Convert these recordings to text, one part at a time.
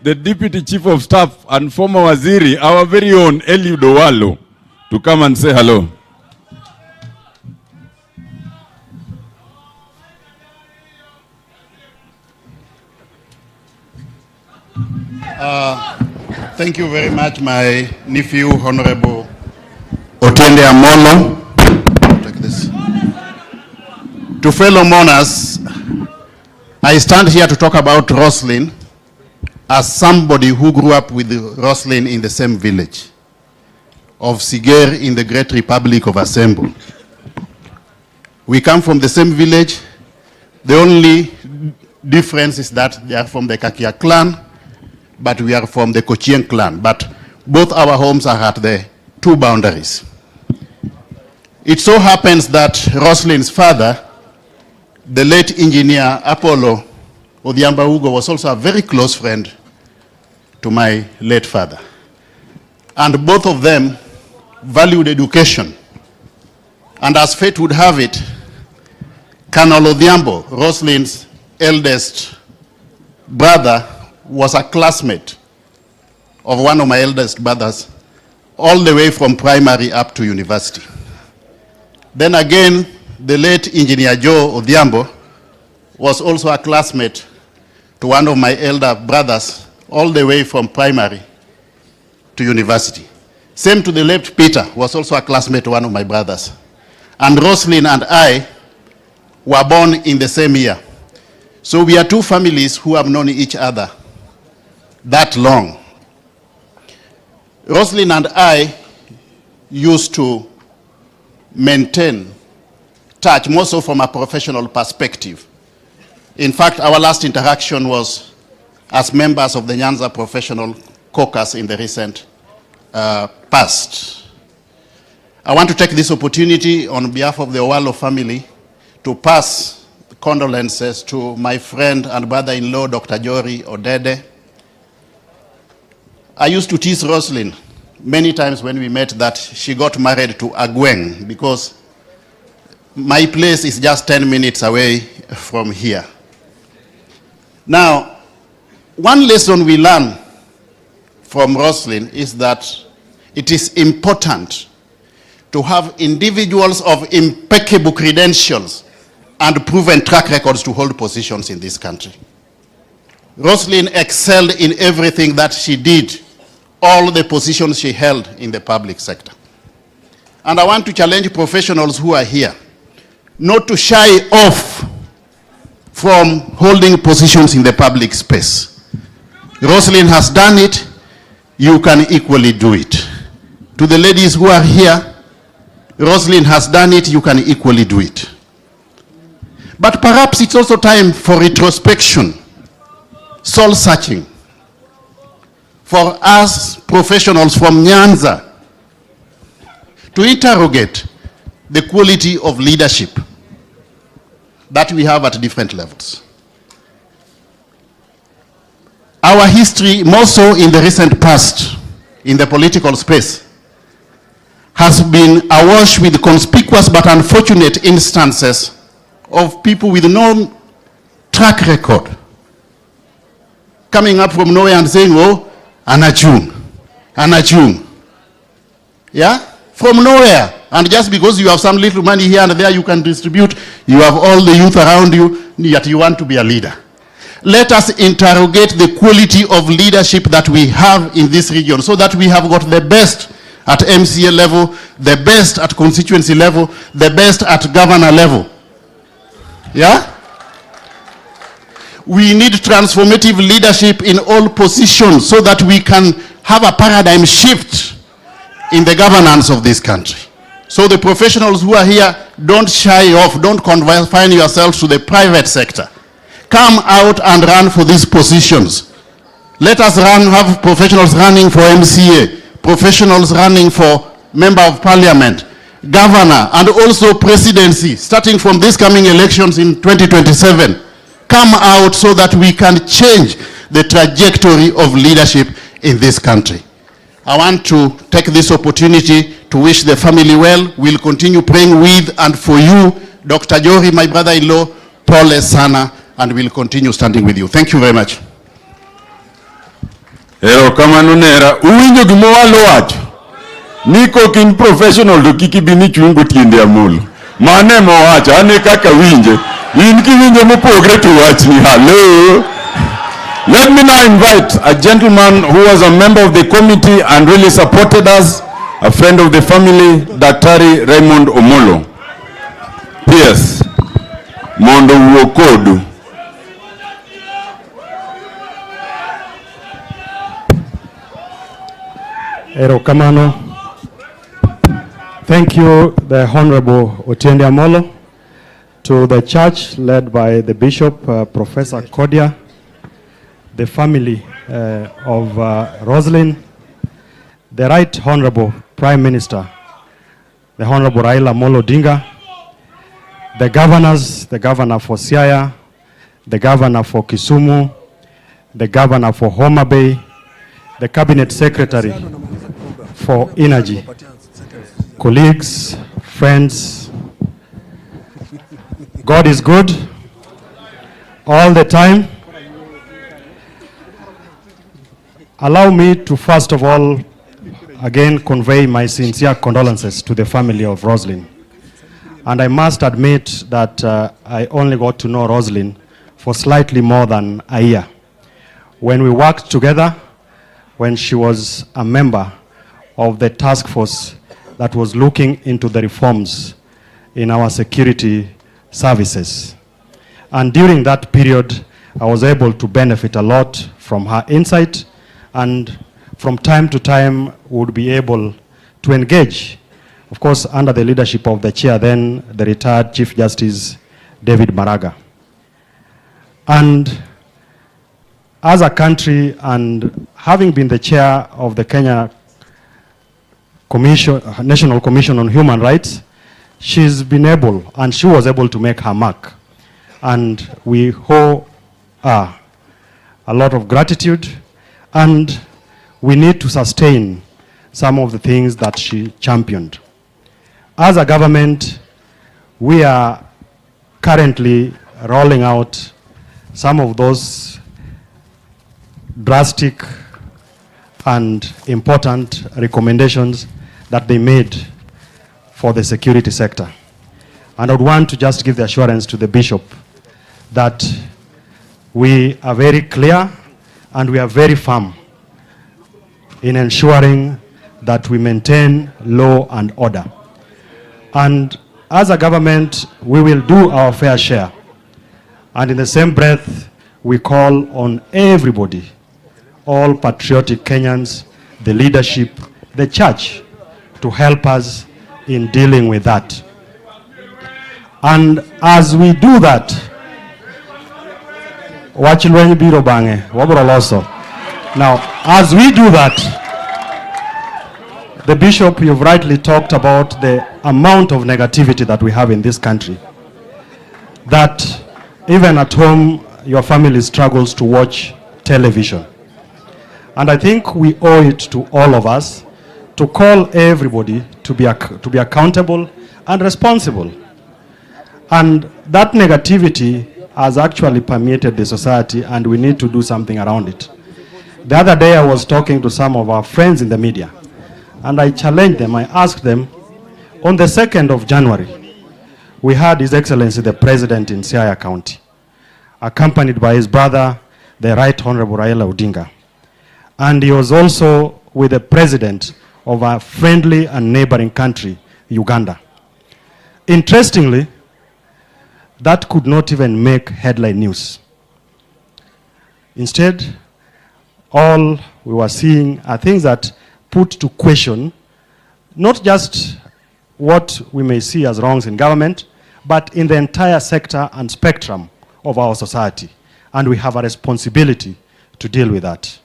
the Deputy Chief of Staff and former Waziri, our very own Eliud Owalo, to come and say hello. Thank you very much, my nephew, Honorable Otiende Amolo. Take this. To fellow mourners, I stand here to talk about Roslin as somebody who grew up with Roslin in the same village of Siger in the Great Republic of Asembo. We come from the same village. The only difference is that they are from the Kakia clan, but we are from the Kochien clan. But both our homes are at the two boundaries. It so happens that Roslin's father, the late engineer Apollo Odhiambo Ugo, was also a very close friend to my late father. And both of them valued education. And as fate would have it, Colonel Odhiambo, Roslin's eldest brother, was a classmate of one of my eldest brothers, all the way from primary up to university. Then again, the late engineer Joe Odhiambo was also a classmate to one of my elder brothers, all the way from primary to university. Same to the late Peter, was also a classmate to one of my brothers. And Roslin and I were born in the same year. So we are two families who have known each other that long. Roslin and I used to maintain touch, more so from a professional perspective. In fact, our last interaction was as members of the Nyanza Professional Caucus in the recent past. I want to take this opportunity on behalf of the Owalo family to pass condolences to my friend and brother-in-law, Dr. Jory Odede. I used to tease Roslin many times when we met that she got married to Agweng because my place is just 10 minutes away from here. Now, one lesson we learn from Roslin is that it is important to have individuals of impeccable credentials and proven track records to hold positions in this country. Roslin excelled in everything that she did, all the positions she held in the public sector. And I want to challenge professionals who are here not to shy off from holding positions in the public space. Roslin has done it, you can equally do it. To the ladies who are here, Roslin has done it, you can equally do it. But perhaps it's also time for retrospection, soul searching, for us professionals from Nyanza to interrogate the quality of leadership that we have at different levels. Our history, more so in the recent past, in the political space, has been awash with conspicuous but unfortunate instances of people with no track record coming up from nowhere and saying, oh, Anachung. Yeah? From nowhere. And just because you have some little money here and there you can distribute, you have all the youth around you, yet you want to be a leader. Let us interrogate the quality of leadership that we have in this region so that we have got the best at MCA level, the best at constituency level, the best at governor level. Yeah? We need transformative leadership in all positions so that we can have a paradigm shift in the governance of this country. So the professionals who are here, don't shy off, don't confine yourselves to the private sector. Come out and run for these positions. Let us have professionals running for MCA, professionals running for member of parliament, governor, and also presidency, starting from this coming elections in 2027. Come out so that we can change the trajectory of leadership in this country. I want to take this opportunity to wish the family well. We'll continue praying with and for you, Dr. Jory, my brother-in-law, Paul Sana, and we'll continue standing with you. Thank you very much. Erokamano nera, uwinjo gima walo wacho. Niko kin professional to kiki bini chungo tiende amolo. Mane mo wacho, ane kaka winje. In kiwinjo mopogre to wachni, hello. Let me now invite a gentleman who was a member of the committee and really supported us, a friend of the family, Daktari Raymond Omolo. Yes, Mondo Wokodu. Erokamano. Thank you, the Honorable Otiende Amolo, to the church led by the Bishop, Professor Kodia, the family of Roslin, the Right Honorable Prime Minister, the Honorable Raila Odinga, the governors, the governor for Siaya, the governor for Kisumu, the governor for Homa Bay, the cabinet secretary for energy, colleagues, friends. God is good all the time. Allow me to first of all again convey my sincere condolences to the family of Roslin. And I must admit that I only got to know Roslin for slightly more than a year. When we worked together, when she was a member of the task force that was looking into the reforms in our security services. And during that period, I was able to benefit a lot from her insight, and from time to time would be able to engage, of course, under the leadership of the chair, then the retired Chief Justice David Maraga. And as a country, and having been the chair of the Kenya National Commission on Human Rights, she's been able, and she was able to make her mark. And we owe her a lot of gratitude, and we need to sustain some of the things that she championed. As a government, we are currently rolling out some of those drastic and important recommendations that they made for the security sector. And I would want to just give the assurance to the Bishop that we are very clear and we are very firm in ensuring that we maintain law and order. And as a government, we will do our fair share. And in the same breath, we call on everybody, all patriotic Kenyans, the leadership, the church, to help us in dealing with that. And as we do that, now, as we do that, the Bishop, you've rightly talked about the amount of negativity that we have in this country. That even at home, your family struggles to watch television. And I think we owe it to all of us to call everybody to be accountable and responsible. And that negativity has actually permeated the society, and we need to do something around it. The other day I was talking to some of our friends in the media, and I challenged them, I asked them, on the 2nd of January, we had His Excellency the President in Siaya County, accompanied by his brother, the Right Honorable Raila Odinga. And he was also with the President of a friendly and neighboring country, Uganda. Interestingly, that could not even make headline news. Instead, all we were seeing are things that put to question not just what we may see as wrongs in government, but in the entire sector and spectrum of our society. And we have a responsibility to deal with that.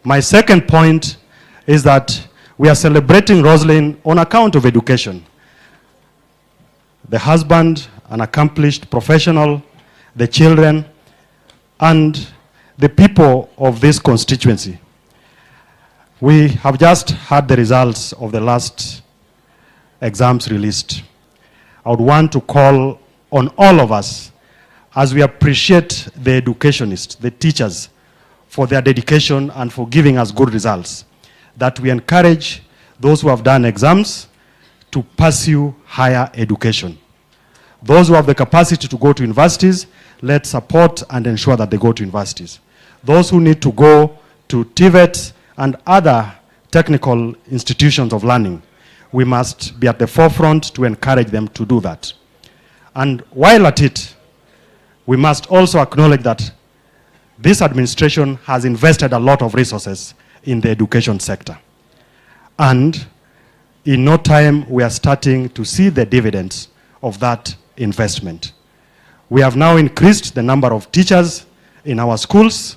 My second point is that we are celebrating Roslin on account of education. The husband, an accomplished professional, the children, and the people of this constituency. We have just had the results of the last exams released. I would want to call on all of us, as we appreciate the educationists, the teachers for their dedication and for giving us good results, that we encourage those who have done exams to pursue higher education. Those who have the capacity to go to universities, let's support and ensure that they go to universities. Those who need to go to TVET and other technical institutions of learning, we must be at the forefront to encourage them to do that. And while at it, we must also acknowledge that this administration has invested a lot of resources in the education sector. And in no time, we are starting to see the dividends of that investment. We have now increased the number of teachers in our schools.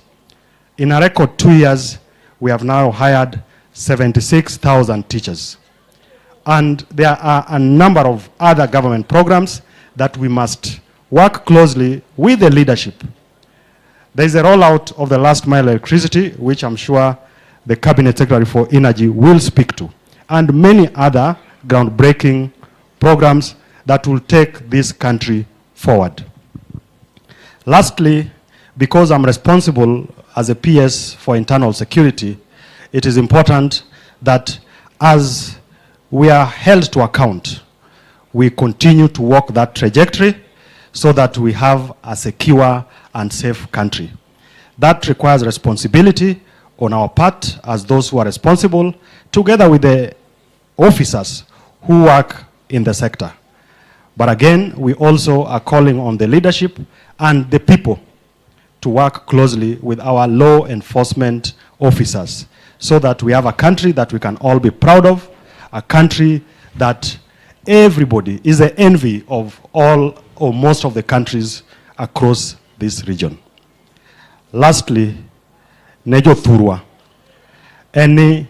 In a record 2 years, we have now hired 76,000 teachers. And there are a number of other government programs that we must work closely with the leadership. There is a rollout of the last mile electricity, which I'm sure the Cabinet Secretary for Energy will speak to, and many other groundbreaking programs that will take this country forward. Lastly, because I'm responsible as a PS for internal security, it is important that as we are held to account, we continue to walk that trajectory so that we have a secure and safe country. That requires responsibility on our part as those who are responsible, together with the officers who work in the sector. But again, we also are calling on the leadership and the people to work closely with our law enforcement officers so that we have a country that we can all be proud of, a country that everybody is the envy of all or most of the countries across this region. Lastly, Nejo Thurwa, any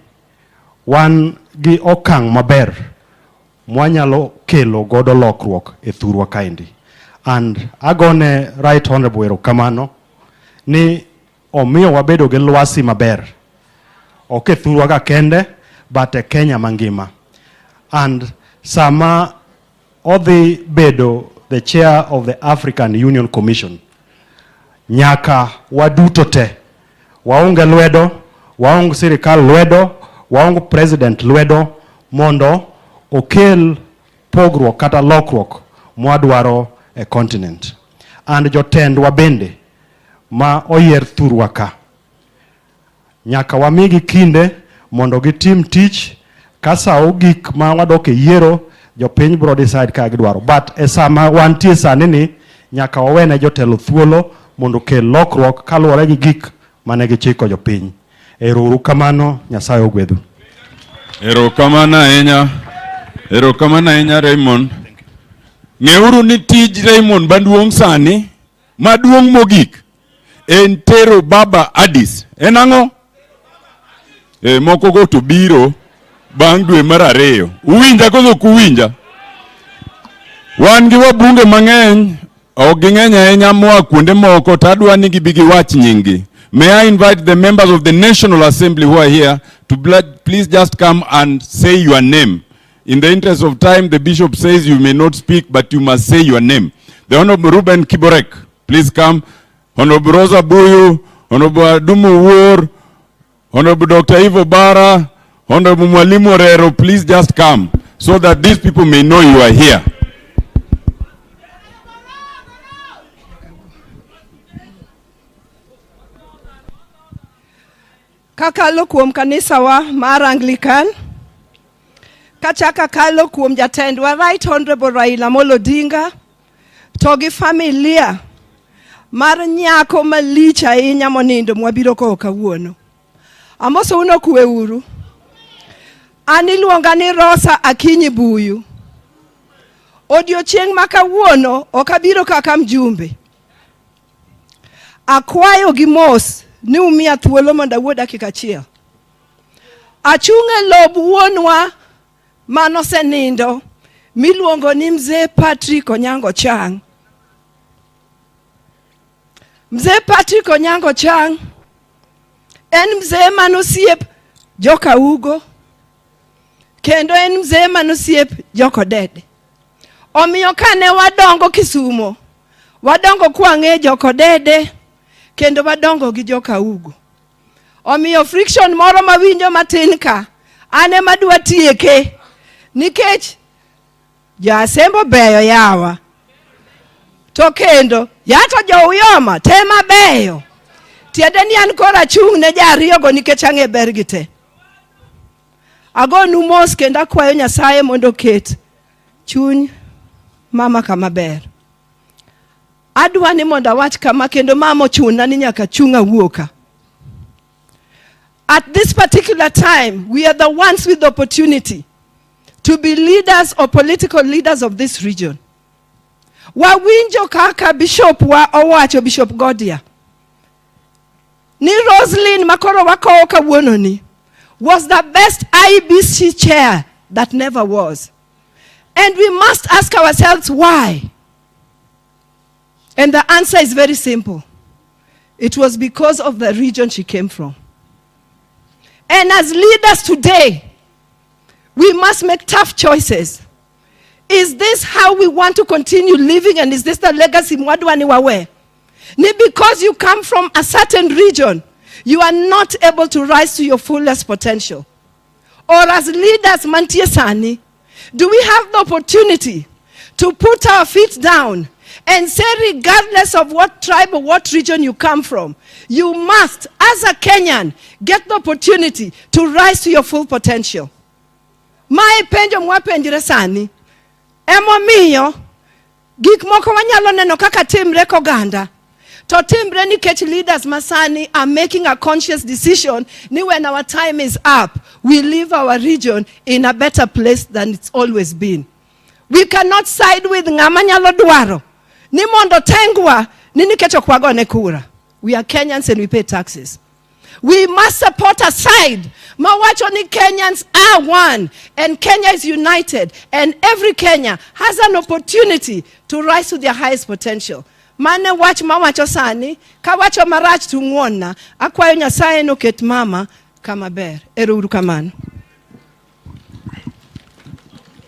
one gi okang maber mwanyalo kelo godo lokruok e Thurwa kaendi. And agone Right Honorable erokamano ni omiyo wabedo gi lwasi maber. Ok e Thurwa ka kende, but e Kenya mangima. And sama odhi bedo the chair of the African Union Commission, nyaka waduto te, waunge lwedo, waunge sirikal lwedo, waunge president lwedo, mondo okel pogruok kata lokruok mwadwaro e continent. And jotend wabende ma oyier Thurwa ka, nyaka wamigi kinde mondo gitim tich kasa ogik ma wadok e yiero jopiny bro decide ka gidwaro. But e sama wantie sani ni nyaka wawene jotelo thuolo mondo kel lokruok kaluwore gi gik mane gichiko jopiny. Ero kamano, Nyasaye ogwedhu. Ero kamano ahinya Raymond. Ng'euru ni tij Raymond maduong' sani, maduong' mogik, en tero baba Addis. En ang'o? Moko go to biro bang' dwe mar 2. Uwinja koso kuwinja? Wan gi wabunge mang'eny, ok ging'eny ahinya moa kuonde moko, tadwa ni gibi giwach nyinggi. May I invite the members of the National Assembly who are here to please just come and say your name. In the interest of time, the bishop says you may not speak, but you must say your name. The Honorable Ruben Kiborek, please come. Honorable Rosa Buyu, Honorable Adumu War, Honorable Dr. Ivo Bara, Honorable Mwalimu Orero, please just come so that these people may know you are here. Kakalo kuom kanisa wa mar Anglican, kachaka kalo kuom jatendwa Right Honorable Raila Odinga, togi familia mar nyako malich ahinya monindo mwabiro ko kawuono. Amoso uno kuwe uru. Aniluonga ni Rosa Akinyi Buyu. Odiochieng' ma kawuono okabiro kaka mjumbe. Akwayo gi mos ni umia thuolo mondo awuo dakika achiel. Achunge lob wuonwa manosenindo miluongo ni Mzee Patrick Onyango Chang. Mzee Patrick Onyango Chang en mzee manosiep joka Ugo, kendo en mzee manosiep joko Dede. Omiyo kane wadongo Kisumo, wadongo kwang'e joko Dede, kendo wadongo gi joka Ugo. Omiyo friction moro mawinjo matin ka, ane madwa tieke, nikech jasembo beyo yawa. To kendo, yato jo uyoma, tema beyo. Tiende ni an kora chung ne jariyo go nikech ang'e bergi te. Agonu mos kendo akwayo Nyasaye mondo ket chuny mama kama ber. Adwa ni mondo awach kama kendo mama ochuna ni nyaka chunga wuoka. At this particular time, we are the ones with the opportunity to be leaders or political leaders of this region. Wawinjo kaka Bishop wa owacho, Bishop Godia, ni Roslin makoro wako kawuono ni was the best IBC chair that never was. And we must ask ourselves why. And the answer is very simple. It was because of the region she came from. And as leaders today, we must make tough choices. Is this how we want to continue living, and is this the legacy mwadwani wawe? Ni because you come from a certain region, you are not able to rise to your fullest potential. Or as leaders mantie sani, do we have the opportunity to put our feet down and say, regardless of what tribe or what region you come from, you must, as a Kenyan, get the opportunity to rise to your full potential. Mae penjo mwapenjire sani, emo miyo, gik moko wanyalo neno kaka timre koganda. To timbre nikech leaders masani are making a conscious decision, ni when our time is up, we leave our region in a better place than it's always been. We cannot side with ngama nyalo dwaro ni mondo tengwa ni nikech okwagone kura. We are Kenyans and we pay taxes. We must support a side. Mawacho ni Kenyans are one and Kenya is united, and every Kenya has an opportunity to rise to their highest potential. Mane wach mawacho sani, ka wacho marach tung'wona, akwayo Nyasaye no ket mama kama ber. Ero uru kamano.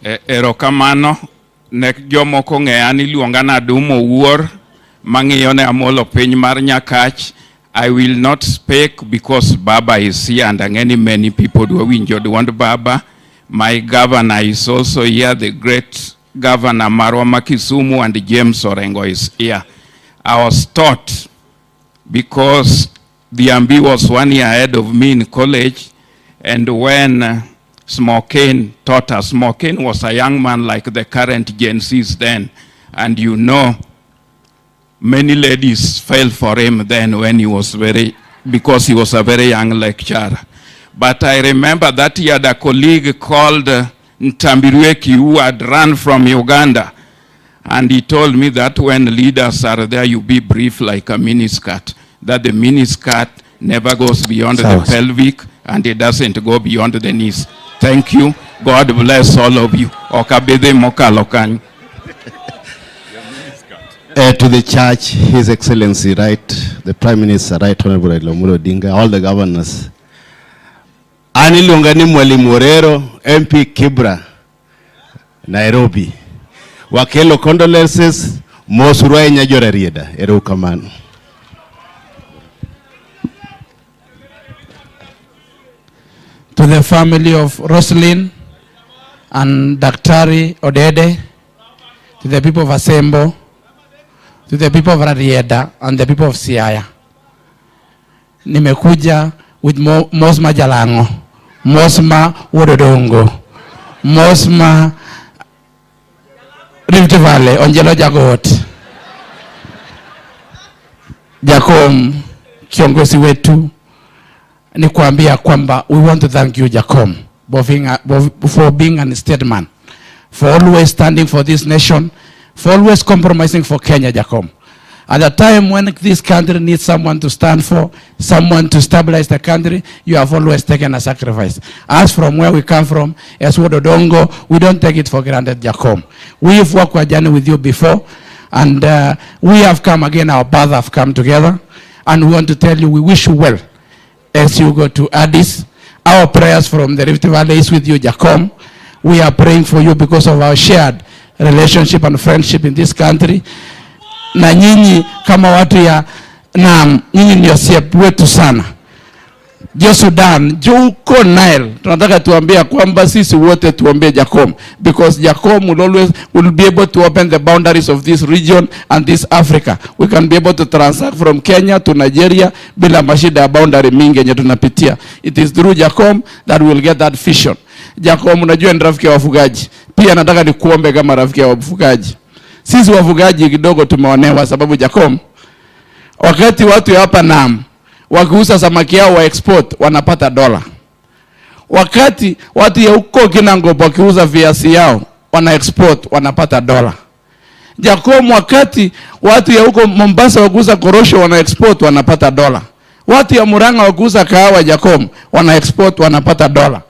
Ero kamano, nek jomoko ng'eya ni luonga nadumo wuor, mang'iyo ne amolo piny mar Nyakach. I will not speak because Baba is here and many people do want Baba. My governor is also here, the great governor Marwa Kisumu, and James Orengo is here. I was taught, because the Ambi was 1 year ahead of me in college, and when Smokin taught us, Smokin was a young man like the current Gen Zs then, and you know, many ladies fell for him then when he was because he was a very young lecturer. But I remember that he had a colleague called Ntambirweki who had run from Uganda. And he told me that when leaders are there, you be brief like a miniskirt. That the miniskirt never goes beyond the pelvic, and it doesn't go beyond the knees. Thank you. God bless all of you. Okabede mokalokan. To the church, His Excellency, right, the Prime Minister, right, Honorable Raila Odinga, all the governors. Ani Lungani Mwalimu Orero, MP Kibra, Nairobi. Wakelo condolences, Mosurwa Nyajora Rieda, Eru Kamano. To the family of Roslin and Daktari Odede, to the people of Asembo, to the people of Rarieda and the people of Siaya. Nimekuja with Mosma Jalango, Mosma Wododongo, Mosma Rift Valley, Onjelo Jagot. Jacom, kiongozi wetu, ni kuambia kwamba we want to thank you, Jacom, for being a statesman, for always standing for this nation, for always compromising for Kenya, Jacom. At a time when this country needs someone to stand for, someone to stabilize the country, you have always taken a sacrifice. As from where we come from, as Wododongo, we don't take it for granted, Jacom. We've walked a journey with you before, and we have come again, our paths have come together, and we want to tell you we wish you well as you go to Addis. Our prayers from the Rift Valley is with you, Jacom. We are praying for you because of our shared relationship and friendship in this country. Na nyinyi kama watu ya Naam, nyinyi ni wasiep wetu sana. jo Sudan, jo uko Nile, tunataka tuambia kwamba sisi wote tuombee Jacom, because Jacom will be able to open the boundaries of this region and this Africa. We can be able to transact from Kenya to Nigeria bila mashida ya boundary mingi yenye tunapitia. It is through Jacom that we will get that vision. Jacom, unajua ni rafiki ya wafugaji. Pia nataka nikuombe kama rafiki ya wafugaji. Sisi wafugaji kidogo tumeonewa sababu Jacom, wakati watu hapa Nam wakiuza samaki yao wa export wanapata dola. Wakati watu ya huko Kinango wakiuza viazi yao wana export wanapata dola. Jacom, wakati watu ya huko Mombasa wakiuza korosho wana export wanapata dola. Watu ya Murang'a wakiuza kahawa Jacom wana export wanapata dola.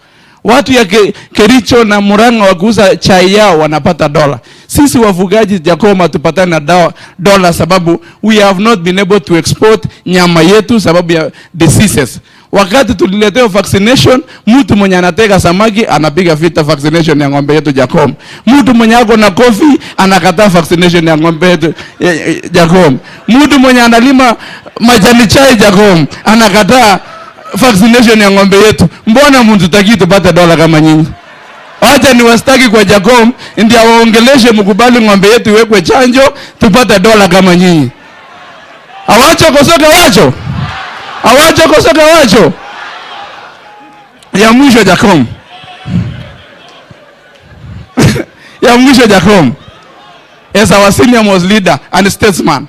Watu ya Kericho na Murang'a wakiuza chai yao wanapata dola. Sisi wafugaji Jacom hatupatana na dola sababu we have not been able to export nyama yetu sababu ya diseases. Wakati tuliletea vaccination, mtu mwenye anatega samaki anapiga vita vaccination ya ng'ombe yetu Jacom. Mtu mwenye ako na coffee anakataa vaccination ya ng'ombe yetu Jacom. Mtu mwenye analima majani chai Jacom anakataa vaccination ya ng'ombe yetu. Mbona mtu taki tupate dola kama nyinyi? Acha ni wastaki kwa Jacom ndio waongeleshe mkubali ng'ombe yetu iwekwe chanjo tupate dola kama nyinyi. Awacho kosoka wacho. Awacho kosoka wacho. Ya mwisho Jacom. Ya mwisho Jacom. As our senior most leader and statesman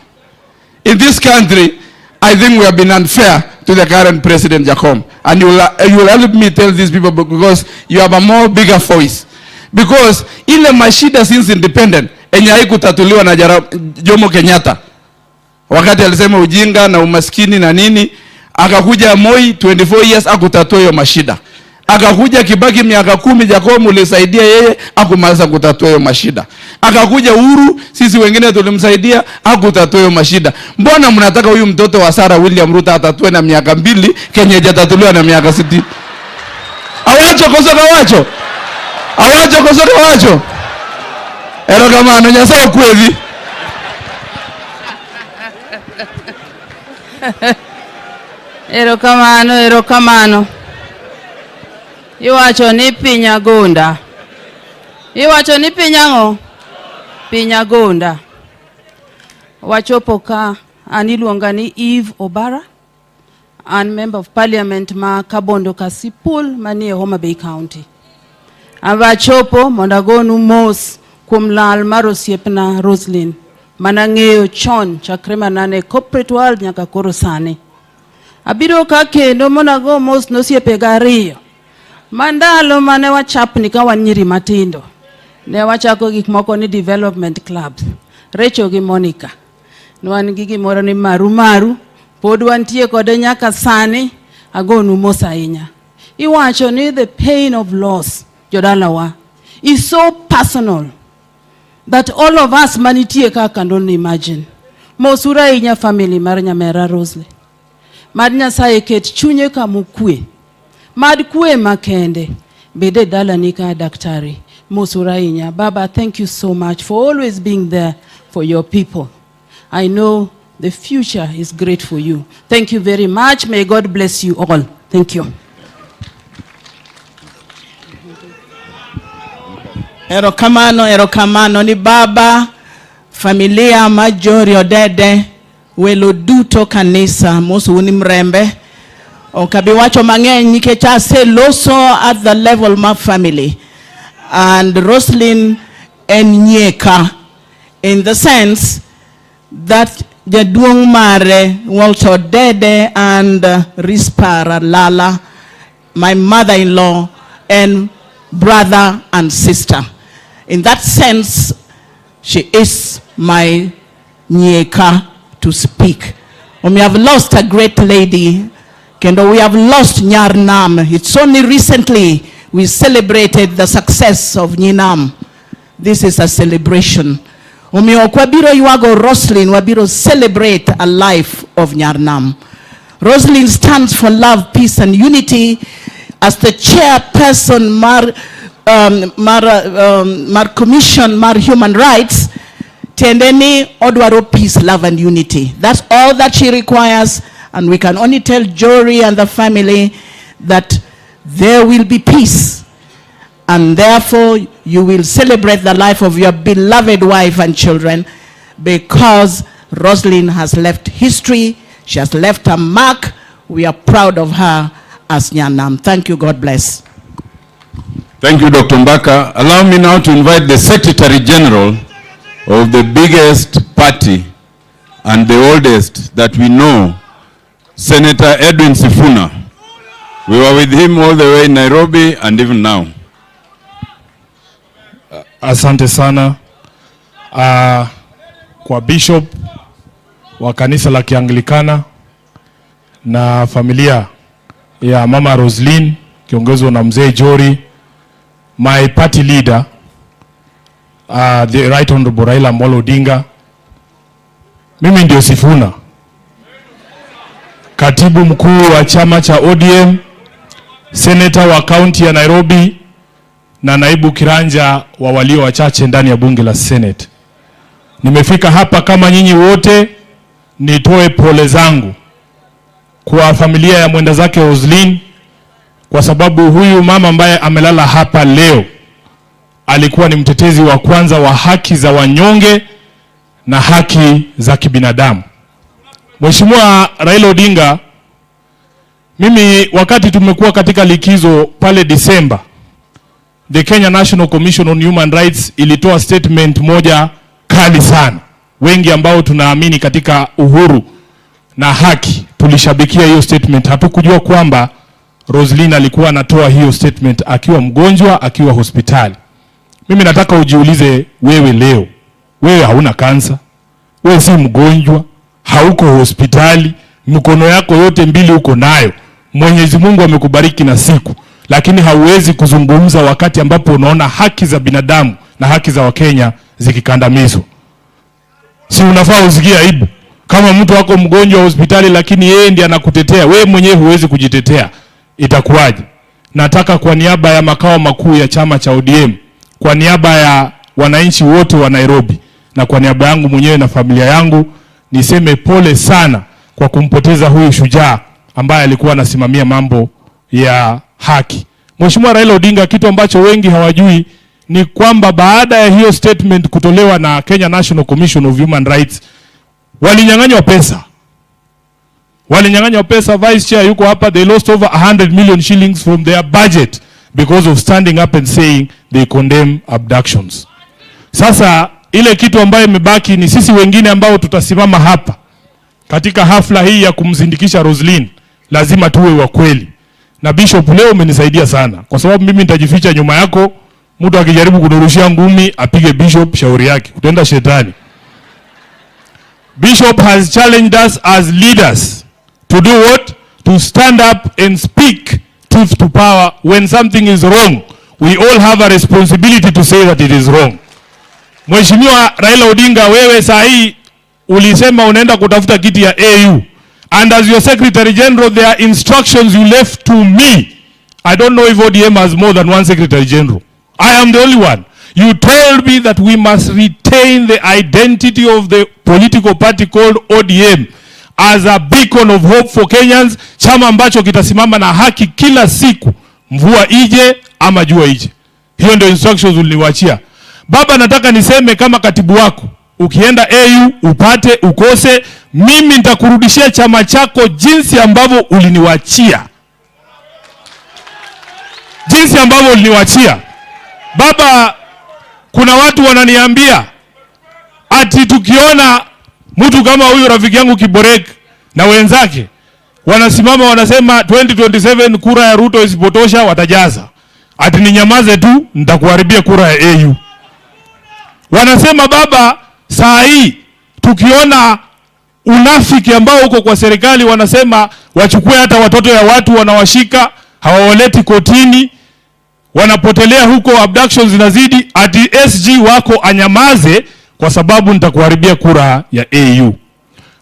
in this country, I think we have been unfair to the current president Jacom, and you will help me tell these people because you have a more bigger voice. Because ile mashida since independent enye haikutatuliwa na Jomo Kenyatta, wakati alisema ujinga na umaskini na nini, akakuja Moi 24 years akutatua hiyo mashida. Akakuja Kibaki miaka 10 Jacom ulisaidia yeye akumaliza kutatua hiyo mashida. Akakuja Uhuru sisi wengine tulimsaidia akutatua hiyo mashida. Mbona mnataka huyu mtoto wa Sarah William Ruto atatue na miaka 2 Kenya hajatatuliwa na miaka 60? Awacho kosoka wacho. Awacho kosoka wacho. Ero kama anonyasa kweli. Ero kamano. Iwacho ni pinya gonda. Iwacho ni pinyango. Pinya gonda. Wachopo ka aniluonga ni Eve Obara, and member of parliament ma Kabondo Kasipul manie Homa Bay County. Wachopo mondagonu mos kuom lal mar osiepna Roslin manang'eyo chon chakre manane corporate world nyaka koro sani. Abiro ka kendo monago mos nosiepe gariyo. Mandalo mane wachapni ka wanyiri matindo. Ne wachako gik moko ni development clubs. Recho gi Monica. Nwan gi gimoro ni maru. Pod wantie kode nyaka sani agonu mos ahinya. Iwacho ni the pain of loss jodalawa is so personal that all of us manitie ka can only imagine. Mosura ahinya family mar nyamera Roslin. Mad Nyasaye ket chunye kamukwe. Mad kwe makende bede dala nika daktari Mosura inya. Baba, thank you so much for always being there for your people. I know the future is great for you. Thank you very much. May God bless you all. Thank you. Erokamano ni baba familia majori odede welo duto kanisa mosu uni mrembe. Okabiwacho mang'eny nikech aseloso at the level my family, and Roslin en nyeka in the sense that jaduong mare Walter Dede and Rispara Lala, my mother-in-law and brother and sister. In that sense, she is my nyeka to speak. We have lost a great lady. Kendo, we have lost Nyarnam. It's only recently we celebrated the success of Nyinam. This is a celebration. Wabiro yuago Roslin, wabiro celebrate a life of Nyarnam. Roslin stands for love, peace, and unity. As the chairperson Mar Commission Mar Human Rights, Tendeni Odwaro peace, love, and unity. That's all that she requires. And we can only tell Jory and the family that there will be peace. And therefore, you will celebrate the life of your beloved wife and children, because Roslin has left history. She has left a mark. We are proud of her as Nyanam. Thank you. God bless. Thank you, Dr. Mbaka. Allow me now to invite the Secretary General of the biggest party and the oldest that we know, Senator Edwin Sifuna. We were with him all the way in Nairobi and even now. Asante sana kwa Bishop wa kanisa la Kianglikana na familia ya Mama Roslin kiongozwa na mzee Jory, my party leader, the Right Honorable Raila Odinga. Mimi ndio Sifuna, katibu mkuu wa chama cha ODM, senator wa kaunti ya Nairobi na naibu kiranja wa walio wachache ndani ya bunge la Senate. Nimefika hapa kama nyinyi wote nitoe pole zangu kwa familia ya mwenda zake Roslin, kwa sababu huyu mama ambaye amelala hapa leo alikuwa ni mtetezi wa kwanza wa haki za wanyonge na haki za kibinadamu. Mheshimiwa Raila Odinga, mimi wakati tumekuwa katika likizo pale December, the Kenya National Commission on Human Rights ilitoa statement moja kali sana. Wengi ambao tunaamini katika uhuru na haki tulishabikia hiyo statement. Hatukujua kwamba Roslin alikuwa anatoa hiyo statement akiwa mgonjwa, akiwa hospitali. Mimi nataka ujiulize wewe leo, wewe hauna kansa, wewe si mgonjwa, hauko hospitali, mkono yako yote mbili uko nayo. Mwenyezi Mungu amekubariki na siku, lakini hauwezi kuzungumza wakati ambapo unaona haki za binadamu na haki za Wakenya zikikandamizwa. Si unafaa usikie aibu? Kama mtu wako mgonjwa hospitali lakini yeye ndiye anakutetea, wewe mwenyewe huwezi kujitetea, itakuwaje? Nataka kwa niaba ya makao makuu ya chama cha ODM, kwa niaba ya wananchi wote wa Nairobi na kwa niaba yangu mwenyewe na familia yangu, niseme pole sana kwa kumpoteza huyu shujaa ambaye alikuwa anasimamia mambo ya haki. Mheshimiwa Raila Odinga, kitu ambacho wengi hawajui ni kwamba baada ya hiyo statement kutolewa na Kenya National Commission of Human Rights, walinyang'anywa pesa. Walinyang'anywa pesa. Vice Chair yuko hapa, they lost over 100 million shillings from their budget because of standing up and saying they condemn abductions. Sasa ile kitu ambayo imebaki ni sisi wengine ambao tutasimama hapa katika hafla hii ya kumzindikisha Roslin, lazima tuwe wa kweli. Na Bishop, leo umenisaidia sana, kwa sababu mimi nitajificha nyuma yako. Mtu akijaribu kunurushia ngumi apige Bishop, shauri yake, utaenda shetani. Bishop has challenged us as leaders to do what? To stand up and speak truth to power. When something is wrong, we all have a responsibility to say that it is wrong. Mheshimiwa Raila Odinga, wewe saa hii ulisema unaenda kutafuta kiti ya AU. And as your Secretary General, there are instructions you left to me. I don't know if ODM has more than one Secretary General. I am the only one. You told me that we must retain the identity of the political party called ODM as a beacon of hope for Kenyans, chama ambacho kitasimama na haki kila siku, mvua ije ama jua ije. Hiyo ndio instructions uliniwachia. Baba, nataka niseme kama katibu wako, ukienda AU upate ukose, mimi nitakurudishia chama chako jinsi ambavyo uliniwachia. Jinsi ambavyo uliniwachia. Baba, kuna watu wananiambia ati tukiona mtu kama huyu rafiki yangu Kiborek na wenzake wanasimama wanasema 2027 kura ya Ruto isipotosha watajaza, ati ninyamaze tu nitakuharibia kura ya AU. Wanasema baba, saa hii tukiona unafiki ambao uko kwa serikali, wanasema wachukue hata watoto ya watu wanawashika, hawawaleti kotini, wanapotelea huko, abductions zinazidi, ati SG wako anyamaze kwa sababu nitakuharibia kura ya AU.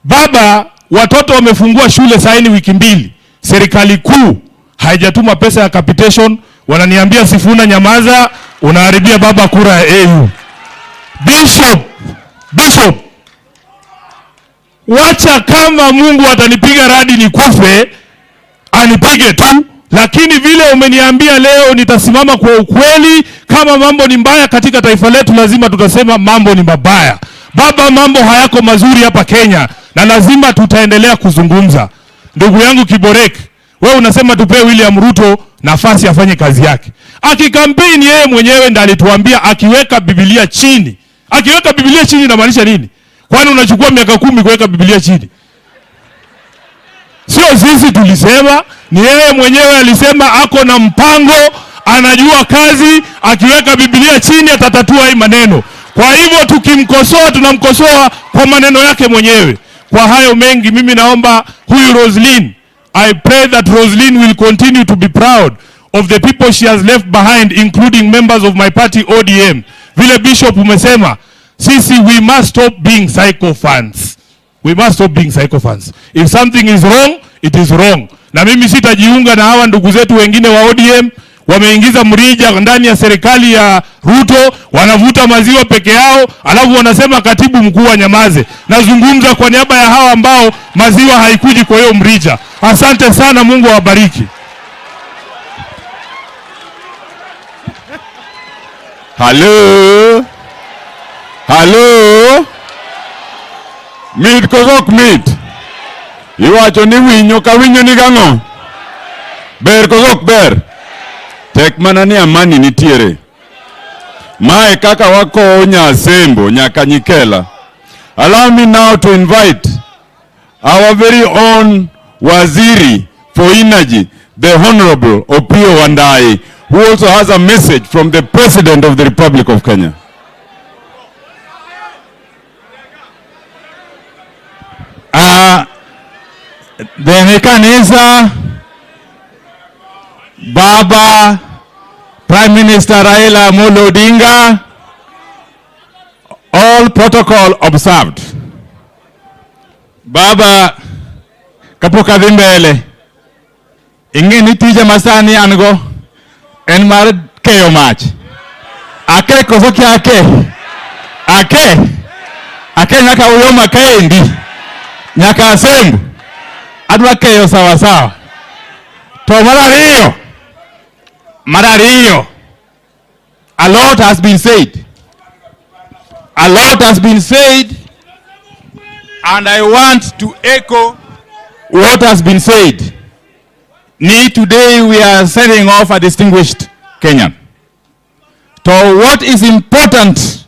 Baba, watoto wamefungua shule saini wiki 2. Serikali kuu haijatuma pesa ya capitation, wananiambia Sifuna nyamaza, unaharibia baba kura ya AU. Bishop, wacha kama Mungu atanipiga radi nikufe, anipige tu. Lakini vile umeniambia leo, nitasimama kwa ukweli. Kama mambo ni mbaya katika taifa letu, lazima tutasema mambo ni mabaya. Baba, mambo hayako mazuri hapa Kenya, na lazima tutaendelea kuzungumza. Ndugu yangu Kiborek, wewe unasema tupe William Ruto nafasi afanye kazi yake. Akikampeni yeye mwenyewe ndiye alituambia akiweka Biblia chini. Akiweka Biblia chini inamaanisha nini? Kwani unachukua miaka 10 kuweka Biblia chini? Sio sisi tulisema, ni yeye mwenyewe alisema ako na mpango, anajua kazi, akiweka Biblia chini atatatua hii maneno. Kwa hivyo tukimkosoa, tunamkosoa kwa maneno yake mwenyewe. Kwa hayo mengi, mimi naomba huyu Roslin, I pray that Roslin will continue to be proud of the people she has left behind, including members of my party ODM. Vile Bishop umesema, sisi we must stop being sycophants. We must stop being sycophants. If something is wrong, it is wrong. Na mimi sitajiunga na hawa ndugu zetu wengine wa ODM, wameingiza mrija ndani ya serikali ya Ruto, wanavuta maziwa peke yao, alafu wanasema katibu mkuu anyamaze. Nazungumza kwa niaba ya hawa ambao maziwa haikuji kwa hiyo mrija. Asante sana, Mungu awabariki. Hello? Hello? Meet kozok meet. Iwacho ni winyo ka winyo ni gang'o. Ber kozok ber. Tek mana ni amani nitiere. Mae kaka wako Nyasembo nyaka Nyikela. Allow me now to invite our very own Waziri for Energy, the Honorable Opiyo Wandayi, who also has a message from the President of the Republic of Kenya. The kanisa, Baba, Prime Minister Raila Odinga, all protocol observed. Baba, kapuka dhimbele, ingeni tija masani ango, en mar keyo mach. Ake kosoki ake nyaka uyoma kaendi, nyaka asembu. Adwa keyo sawa sawa. To marariyo, a lot has been said. A lot has been said, and I want to echo what has been said. Today we are sending off a distinguished Kenyan. So what is important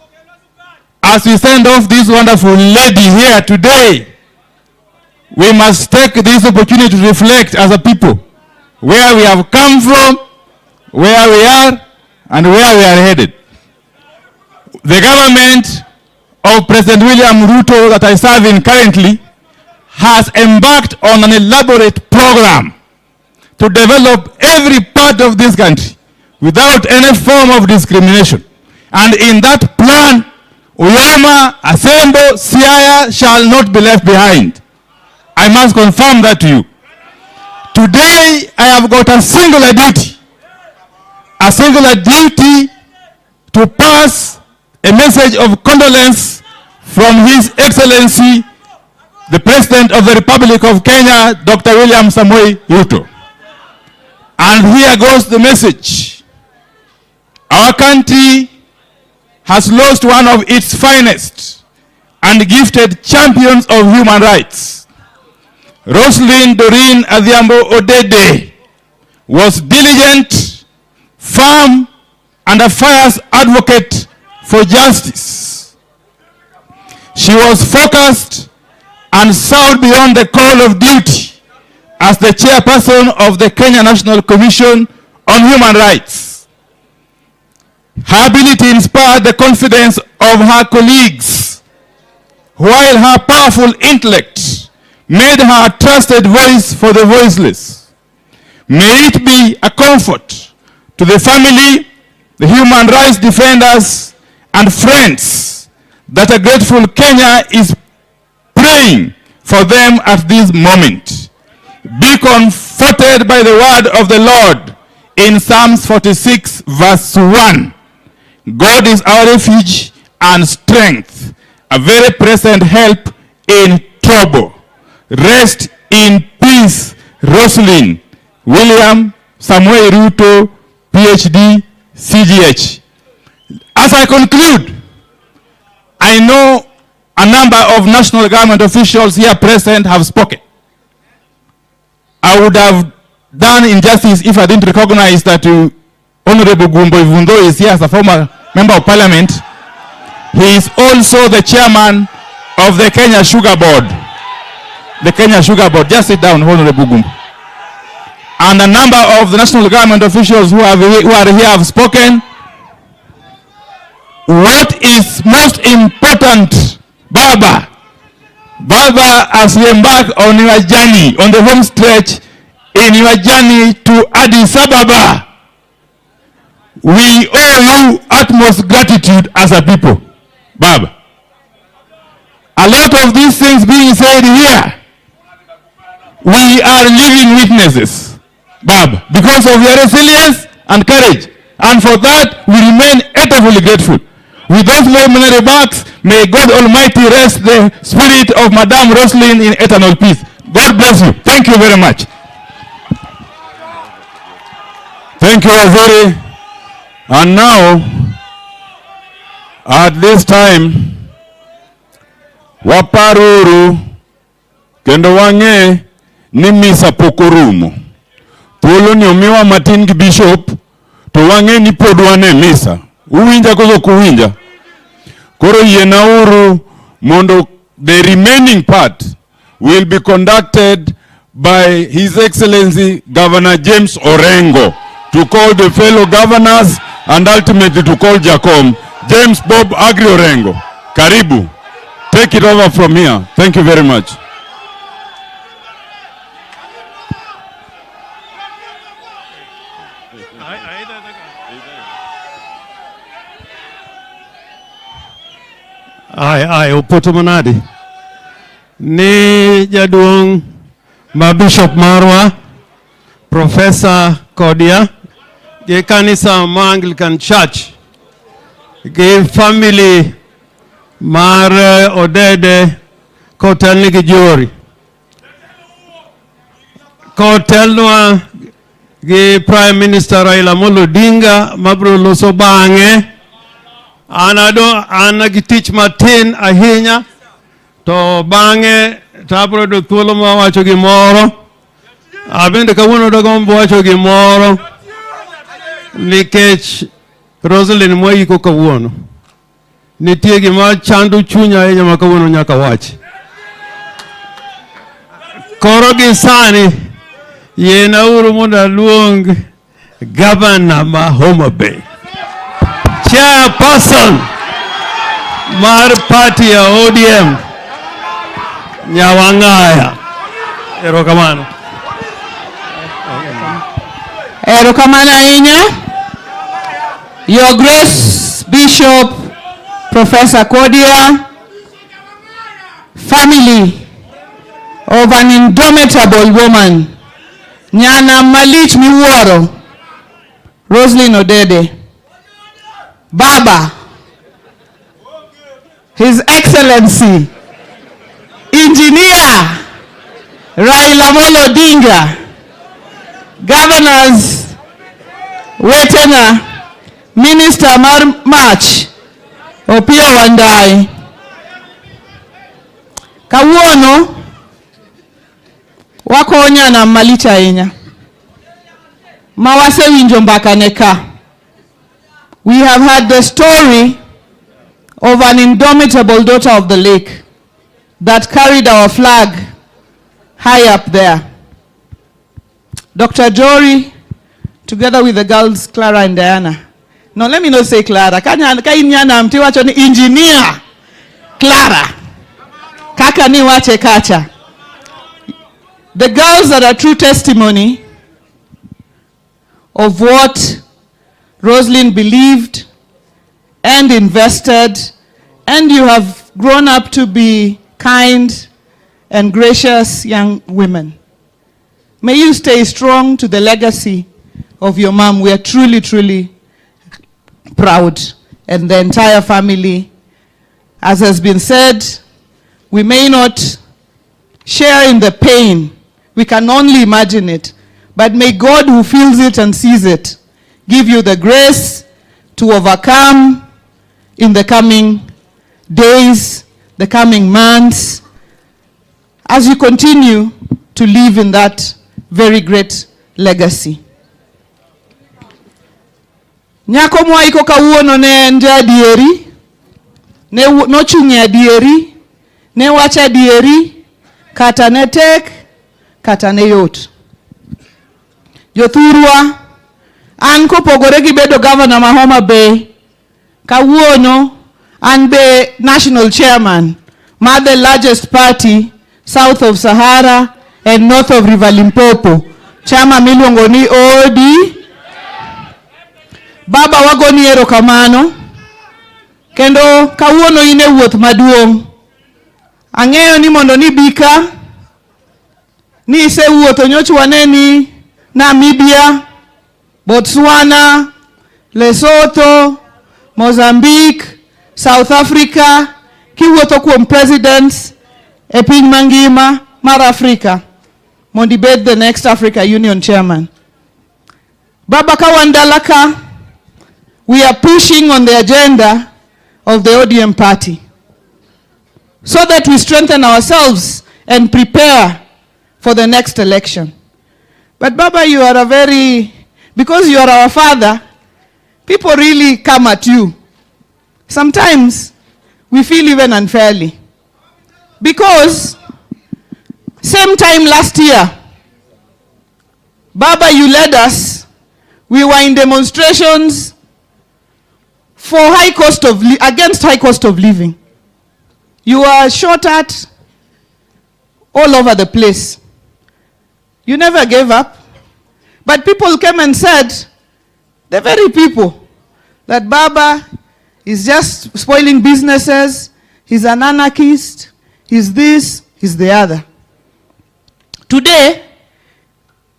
as we send off this wonderful lady here today, we must take this opportunity to reflect as a people where we have come from, where we are, and where we are headed. The government of President William Ruto that I serve in currently has embarked on an elaborate program to develop every part of this country without any form of discrimination. And in that plan, Uyoma, Asembo, Siaya shall not be left behind. I must confirm that to you. Today, I have got a singular duty to pass a message of condolence from His Excellency, the President of the Republic of Kenya, Dr. William Samoei Ruto. And here goes the message. Our country has lost one of its finest and gifted champions of human rights. Roslin Doreen Adhiambo Odede was diligent, firm, and a fierce advocate for justice. She was focused and served beyond the call of duty as the chairperson of the Kenya National Commission on Human Rights. Her ability inspired the confidence of her colleagues, while her powerful intellect made her a trusted voice for the voiceless. May it be a comfort to the family, the human rights defenders, and friends that a grateful Kenya is praying for them at this moment. Be comforted by the word of the Lord in Psalms 46 verse 1. God is our refuge and strength, a very present help in trouble. Rest in peace, Roslin, William Samuel Ruto, PhD, CGH. As I conclude, I know a number of national government officials here present have spoken. I would have done injustice if I didn't recognize that Honorable Gumbo, even though he's here as a former member of parliament, he is also the chairman of the Kenya Sugar Board. The Kenya Sugar Board. Just sit down, Honorable Gumbo. And a number of the national government officials who are here have spoken. What is most important, Baba, as we embark on your journey, on the home stretch, in your journey to Addis Ababa, we owe you utmost gratitude as a people, Baba. A lot of these things being said here, we are living witnesses, Baba, because of your resilience and courage. And for that, we remain eternally grateful. With those preliminary remarks, may God Almighty rest the spirit of Madame Roslin in eternal peace. God bless you. Thank you very much. Thank you, Waziri. And now, at this time, waparuru kendo wange ni misa pokorumo. Thuolo ni omiwa matin gi bishop, to wange ni pod wane misa. Uwinja koso kuwinja. Koro yenauru mondo the remaining part will be conducted by His Excellency Governor James Orengo to call the fellow governors and ultimately to call Jacom. James Bob Agri Orengo, karibu. Take it over from here. Thank you very much. Ai upoto manadi ni jaduong ma bishop marwa Professor Kodia ge kanisa ma Anglican Church ge family mar Odede kotelni gi jori kotelwa gi Prime Minister Raila Odinga mabro loso bange ana gi tich matin ahinya to bange tabro do thuolo ma wacho gimoro abende kawuono do gombo wacho gimoro nikech Roslin moyiko kawuono nitie gima chando chunya ahinya ma kawuono nyaka wachi koro gi sani yenauru mondo aluong Governor ma Homa Bay, Chairperson mar party ya ODM Nyawangaya. Erokamano. Erokamano ahinya. Your Grace Bishop Professor Kodia, family of an indomitable woman, Nyana Malich Miworo, Roslin Odede, Baba, His Excellency, Engineer Raila Odinga, Governors, Wetena, Minister March, Opio Wandai, Kawuono, wako Nyana Malich ahinya. Mawase winjo mbaka neka. We have had the story of an indomitable daughter of the lake that carried our flag high up there. Dr. Jory, together with the girls Clara and Diana. No, let me not say Clara. Engineer Clara. Kaka ni wache kacha. The girls are a true testimony of what Roslin believed and invested, and you have grown up to be kind and gracious young women. May you stay strong to the legacy of your mom. We are truly, truly proud, and the entire family. As has been said, we may not share in the pain. We can only imagine it. But may God, who feels it and sees it, give you the grace to overcome in the coming days, the coming months, as you continue to live in that very great legacy. Nyako mwa iko kawuono ne nje adieri, ne nochung'e adieri, ne wacha adieri, kata ne tek, kata ne yot. Jothurwa, an kopogore gi bedo governor ma Homa Bay, kawuono an be national chairman ma the largest party south of Sahara and north of River Limpopo, chama miluongo ni OD. Baba wagoni erokamano, kendo kawuono ine wuoth maduong'. Ang'eyo ni mondo ni bika, ni ise wuotho nyocha waneni Namibia, Botswana, Lesotho, Mozambique, South Africa, kiwuotho kuom presidents e piny mangima mar Africa, mondo ibed the next Africa Union chairman. Baba kawandalaka, we are pushing on the agenda of the ODM party so that we strengthen ourselves and prepare for the next election. But Baba, you are because you are our father, people really come at you. Sometimes we feel even unfairly. Because same time last year, Baba, you led us, we were in demonstrations for against high cost of living. You were shot at all over the place. You never gave up. But people came and said, the very people, that Baba is just spoiling businesses, he's an anarchist, he's this, he's the other. Today,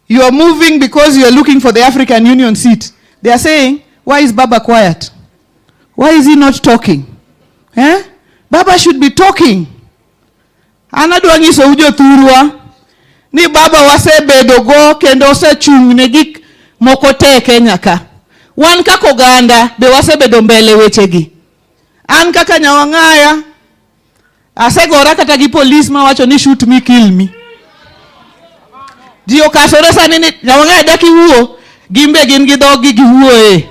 you are moving because you are looking for the African Union seat. They are saying, why is Baba quiet? Why is he not talking? Eh? Baba should be talking. Anadwangi so ujo thurwa. Ni Baba wase bedogo kendo se chung'ne gik moko te Kenya ka. Wan kaka oganda be wase bedo mbele wechegi. An kaka Nyawang'aya asegora kata gi police ma wacho ni shoot me kill me. Ji okasore sani ni Nyawang'aya daki wuo, gimbe gin gi dhogi giwuoe.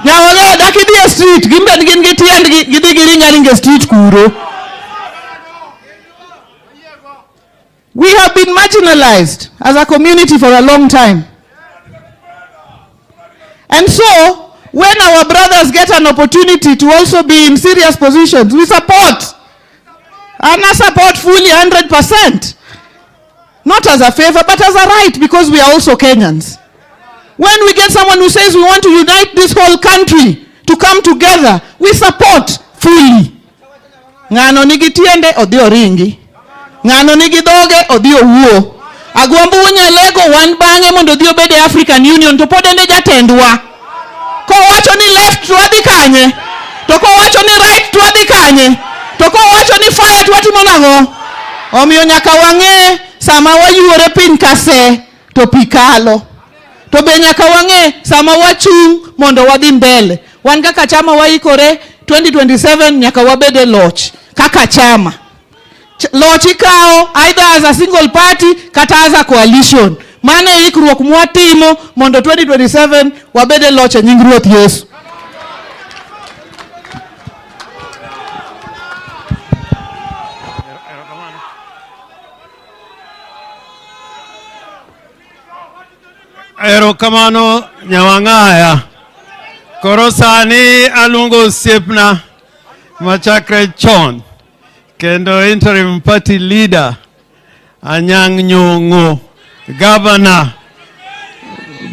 Nyawang'aya daki di street, gimbe gin gi tiend gidhi giringa street kuro. We have been marginalized as a community for a long time. And so, when our brothers get an opportunity to also be in serious positions, we support. And I support fully 100%. Not as a favor, but as a right, because we are also Kenyans. When we get someone who says we want to unite this whole country to come together, we support fully. Ngano nigi tiende odhi oringi. Ngano nigi doge odhi owuo. Agwambo Nyalego wan bang'e mondo odhi obed e African Union to pod ende jatendwa. Ko wacho ni left to adhi kanye. To ko wacho ni right to adhi kanye. To ko wacho ni fire to watimo nang'o. Omiyo nyaka wang'e sama wayuore piny kase to pikalo. To be nyaka wang'e sama wachung' mondo wadhi mbele. Wan kaka chama waikore 2027 nyaka wabede loch kaka chama. Loch ikawo either as a single party kata as a coalition. Mane ikruok mwatimo mondo 2027 wabede loch e nying Ruoth Yesu. Erokamano Nyawang'aya. Koro sani aluongo osiepna machakre chon kendo interim party leader Anyang' Nyong'o, governor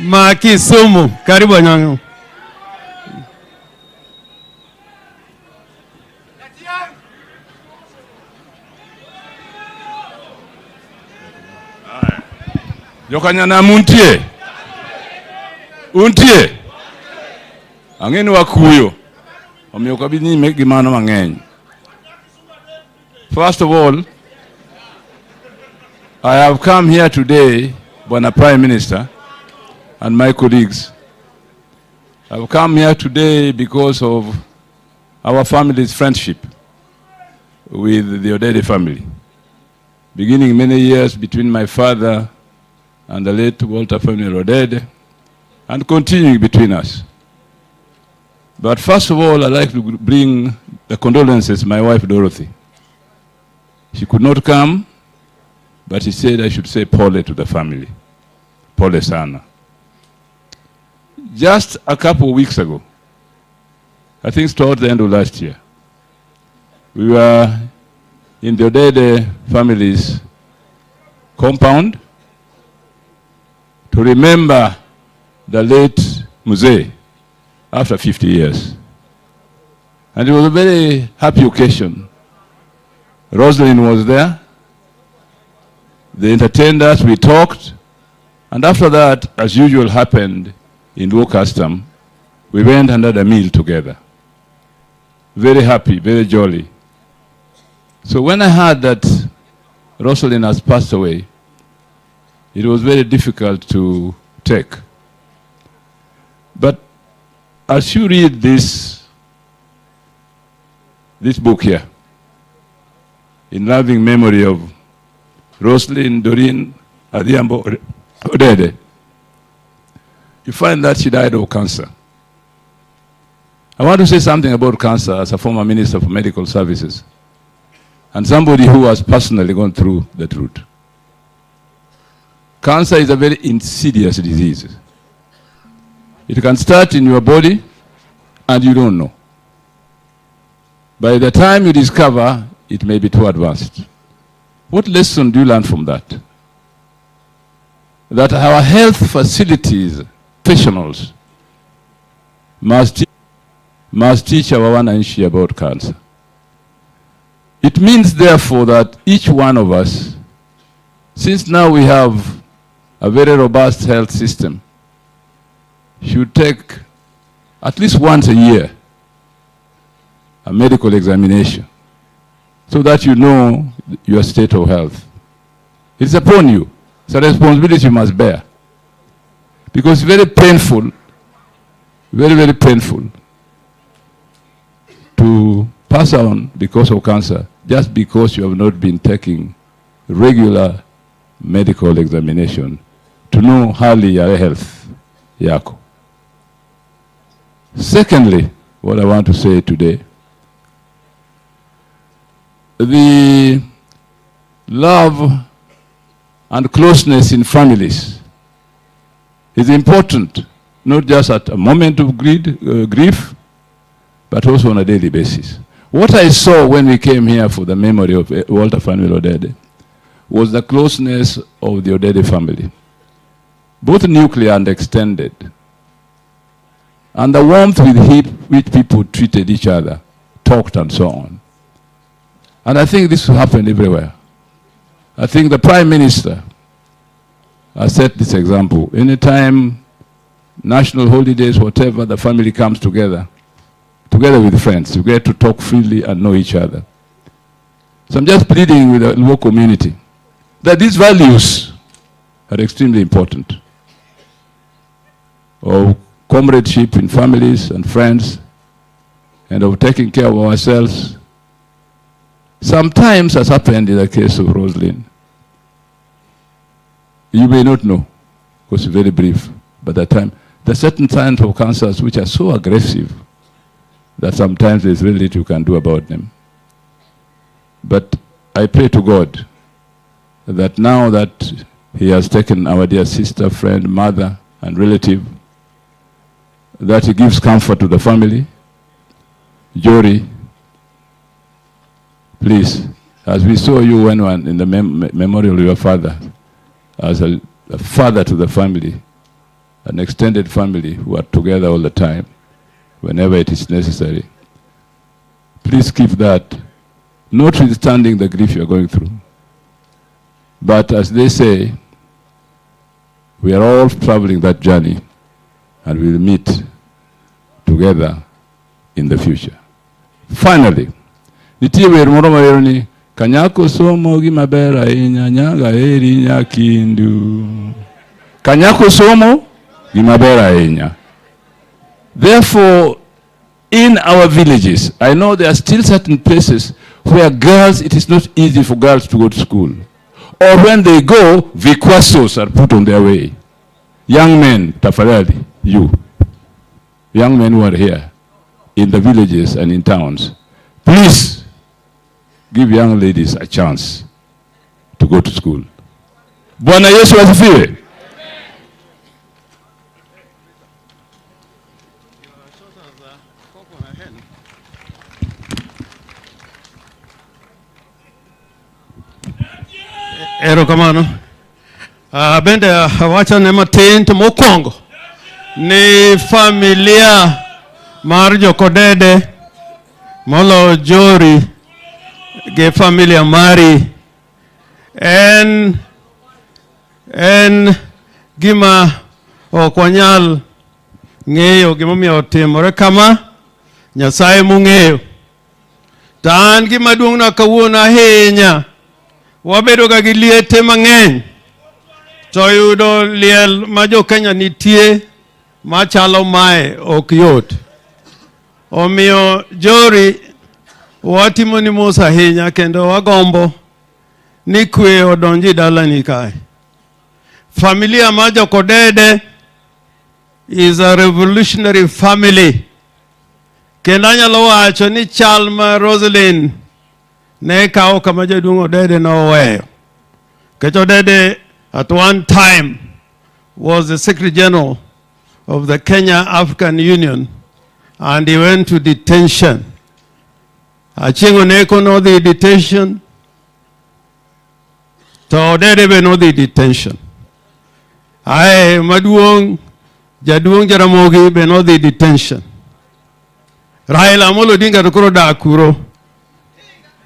ma Kisumu. Karibu Anyang'. Jokanyana muntie. Untie. Ang'eni wakuyo. Omiyo kabini nyime gi mano mang'eny. First of all, I have come here today, Bwana Prime Minister and my colleagues. I have come here today because of our family's friendship with the Odede family, beginning many years between my father and the late Walter family Odede, and continuing between us. But first of all, I'd like to bring the condolences to my wife Dorothy. She could not come, but she said I should say pole to the family. Pole sana. Just a couple of weeks ago, I think towards the end of last year, we were in the Odede family's compound to remember the late Mzee after 50 years. And it was a very happy occasion. Roslin was there. They entertained us, we talked, and after that, as usual happened in low custom, we went and had a meal together. Very happy, very jolly. So when I heard that Roslin has passed away, it was very difficult to take. But as you read this book here, in loving memory of Roslin Doreen Adhiambo Odede, you find that she died of cancer. I want to say something about cancer as a former Minister for Medical Services and somebody who has personally gone through that route. Cancer is a very insidious disease. It can start in your body and you don't know. By the time you discover, it may be too advanced. What lesson do you learn from that? That our health facilities, professionals, must teach our wananchi about cancer. It means, therefore, that each one of us, since now we have a very robust health system, should take at least once a year a medical examination so that you know your state of health. It's upon you. It's a responsibility you must bear. Because it's very painful, very, very painful to pass on because of cancer just because you have not been taking regular medical examination to know hali ya health yako. Secondly, what I want to say today, the love and closeness in families is important, not just at a moment of grief, but also on a daily basis. What I saw when we came here for the memory of Walter family Odede was the closeness of the Odede family, both nuclear and extended, and the warmth with which people treated each other, talked and so on. And I think this will happen everywhere. I think the Prime Minister has set this example. Anytime, national holidays, whatever, the family comes together with friends. You get to talk freely and know each other. So I'm just pleading with the local community that these values are extremely important. Of comradeship in families and friends, and of taking care of ourselves. Sometimes, as happened in the case of Roslin, you may not know, because it's very brief, but at the time, there are certain signs of cancers which are so aggressive that sometimes there's very little you can do about them. But I pray to God that now that He has taken our dear sister, friend, mother, and relative, that He gives comfort to the family. Jory, please, as we saw you when in the memorial of your father, as a father to the family, an extended family who are together all the time, whenever it is necessary. Please keep that, notwithstanding the grief you are going through. But as they say, we are all traveling that journey, and we'll meet together in the future. Finally, nitie wer moro ma weroni Kanyako somo gima ber ahinya nyaga eri nyakindu. Kanyako somo gima ber ahinya. Therefore, in our villages, I know there are still certain places where girls, it is not easy for girls to go to school. Or when they go, vikwasos are put on their way. Young men, tafadhali, you, young men who are here, in the villages and in towns, please give young ladies a chance to go to school. Bwana Yesu asifiwe. Erokamano. Bende wacha ne matin to mokwongo ni familia mar jokodede molo jori ge familia mari en gima okwanyal ng'eyo gimomiyo otimore kama. Nyasaye mung'eyo. Tan gima duong'na kawuono ahinya wabedo ga gi liete mang'eny to yudo liel ma jo Kenya nitie machalo mae ok yot. Omiyo jori watimo ni mos ahinya kendo wagombo ni kwe odonji dalani kae. Familia ma jokodede is a revolutionary family. Kendo anyalo wacho ni chal ma Roslin ne kao kama jaduong' Odede no weyo. Kech Odede at one time was the Secretary General of the Kenya African Union and he went to detention. Achingo neko no the detention. To Odede be no the detention. Ae jaduong' Jaramogi be no the detention. Raila Odinga to kuro da kuro.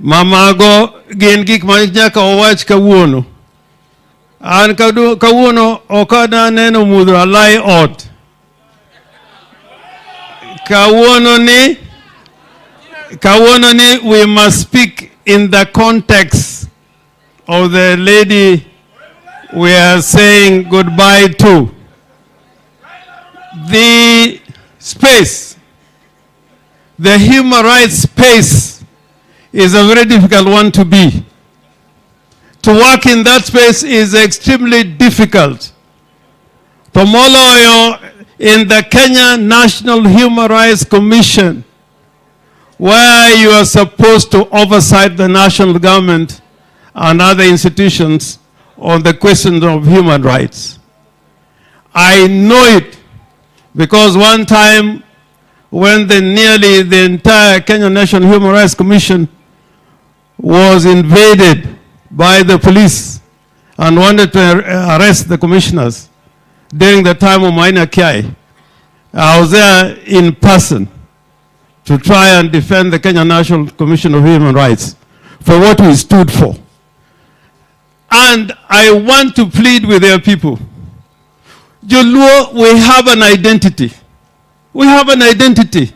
Mamago gin gik ma nyaka owach kawuono. An kawuono okada neno mudho alai ot. Kawuono ni we must speak in the context of the lady we are saying goodbye to. The space, the human rights space, is a very difficult one to be. To work in that space is extremely difficult. Tomoloyo in the Kenya National Human Rights Commission, where you are supposed to oversight the national government and other institutions on the questions of human rights. I know it because one time when nearly the entire Kenya National Human Rights Commission was invaded by the police and wanted to arrest the commissioners during the time of Maina Kiai. I was there in person to try and defend the Kenya National Commission of Human Rights for what we stood for. And I want to plead with their people. Joluo, we have an identity. We have an identity.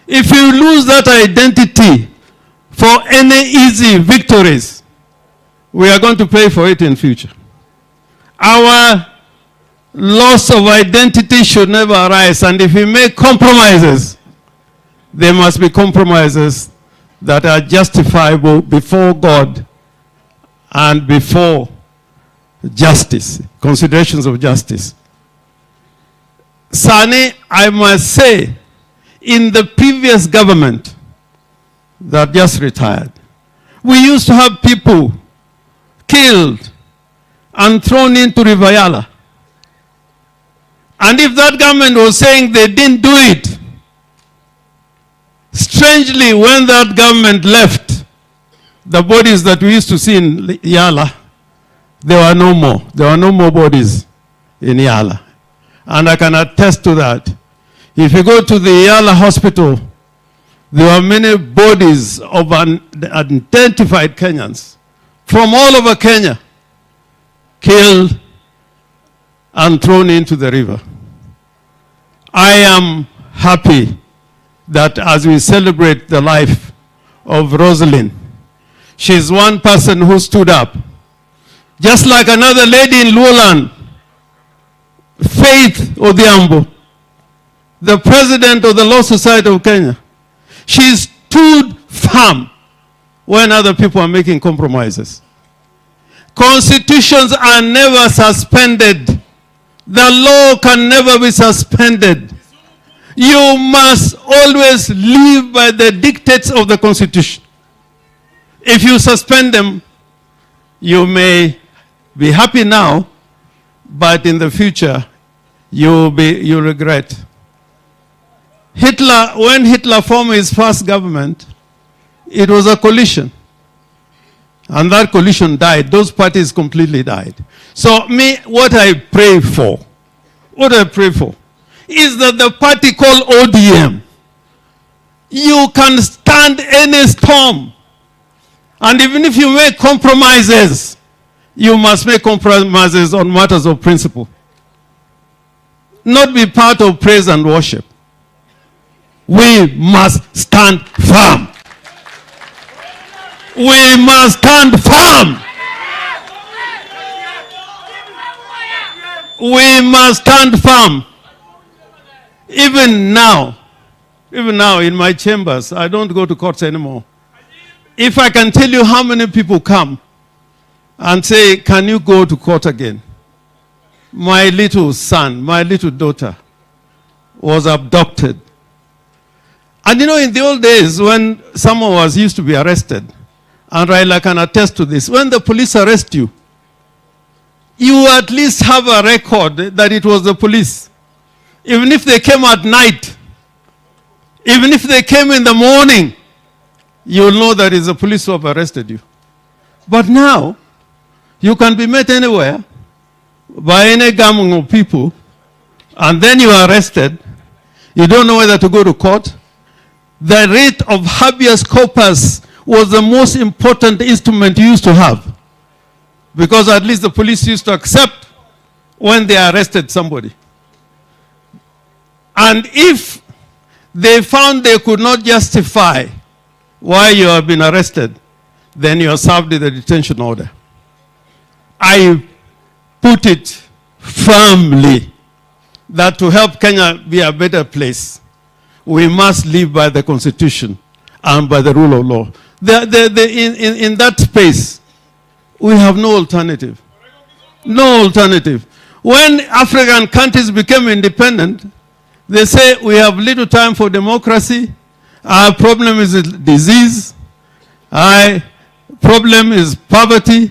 If you lose that identity for any easy victories, we are going to pay for it in future. Our loss of identity should never arise, and if we make compromises, there must be compromises that are justifiable before God and before justice, considerations of justice. Sani, I must say, in the previous government that just retired, we used to have people killed and thrown into River Yala. And if that government was saying they didn't do it, strangely, when that government left, the bodies that we used to see in Yala, there were no more. There were no more bodies in Yala. And I can attest to that. If you go to the Yala hospital, there were many bodies of unidentified Kenyans from all over Kenya, killed and thrown into the river. I am happy that as we celebrate the life of Roslin, She's one person who stood up. Just like another lady in Luoland, Faith Odhiambo, the president of the Law Society of Kenya. She stood firm when other people are making compromises. Constitutions are never suspended. The law can never be suspended. You must always live by the dictates of the Constitution. If you suspend them, you may be happy now, but in the future, you'll regret. Hitler, when Hitler formed his first government, it was a coalition. And that coalition died. Those parties completely died. So what I pray for is that the party called ODM, you can stand any storm. And even if you make compromises, you must make compromises on matters of principle. Not be part of praise and worship. We must stand firm. We must stand firm. We must stand firm. Even now in my chambers, I don't go to courts anymore. If I can tell you how many people come and say, can you go to court again? My little son, my little daughter was abducted. And you know, in the old days, when someone was used to be arrested, and Raila can attest to this, when the police arrest you, you at least have a record that it was the police. Even if they came at night, even if they came in the morning, you'll know that it's the police who have arrested you. But now, you can be met anywhere by any gang of people, and then you are arrested. You don't know whether to go to court. The rate of habeas corpus was the most important instrument you used to have, because at least the police used to accept when they arrested somebody. And if they found they could not justify why you have been arrested, then you are served with a detention order. I put it firmly that to help Kenya be a better place, we must live by the Constitution and by the rule of law. In that space, we have no alternative. No alternative. When African countries became independent, they say we have little time for democracy. Our problem is disease. Our problem is poverty.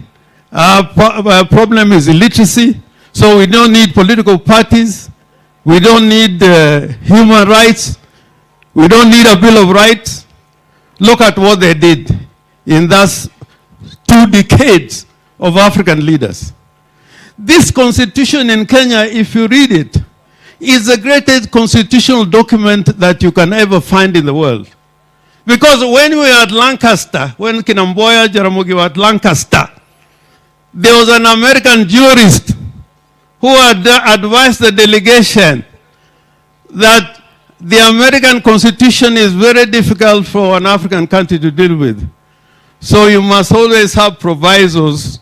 Our problem is illiteracy. So we don't need political parties. We don't need human rights. We don't need a Bill of Rights. Look at what they did in those 2 decades of African leaders. This constitution in Kenya, if you read it, is the greatest constitutional document that you can ever find in the world. Because when we were at Lancaster, when Kinamboya Jaramogi were at Lancaster, there was an American jurist who had advised the delegation that the American Constitution is very difficult for an African country to deal with. So you must always have provisos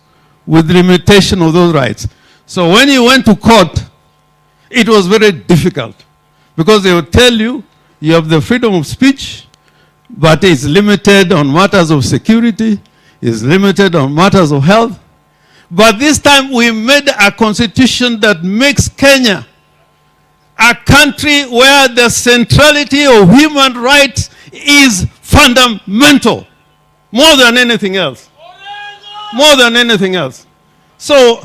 with limitation of those rights. So when you went to court, it was very difficult, because they would tell you, you have the freedom of speech, but it's limited on matters of security, it's limited on matters of health. But this time we made a constitution that makes Kenya a country where the centrality of human rights is fundamental, more than anything else. More than anything else. So,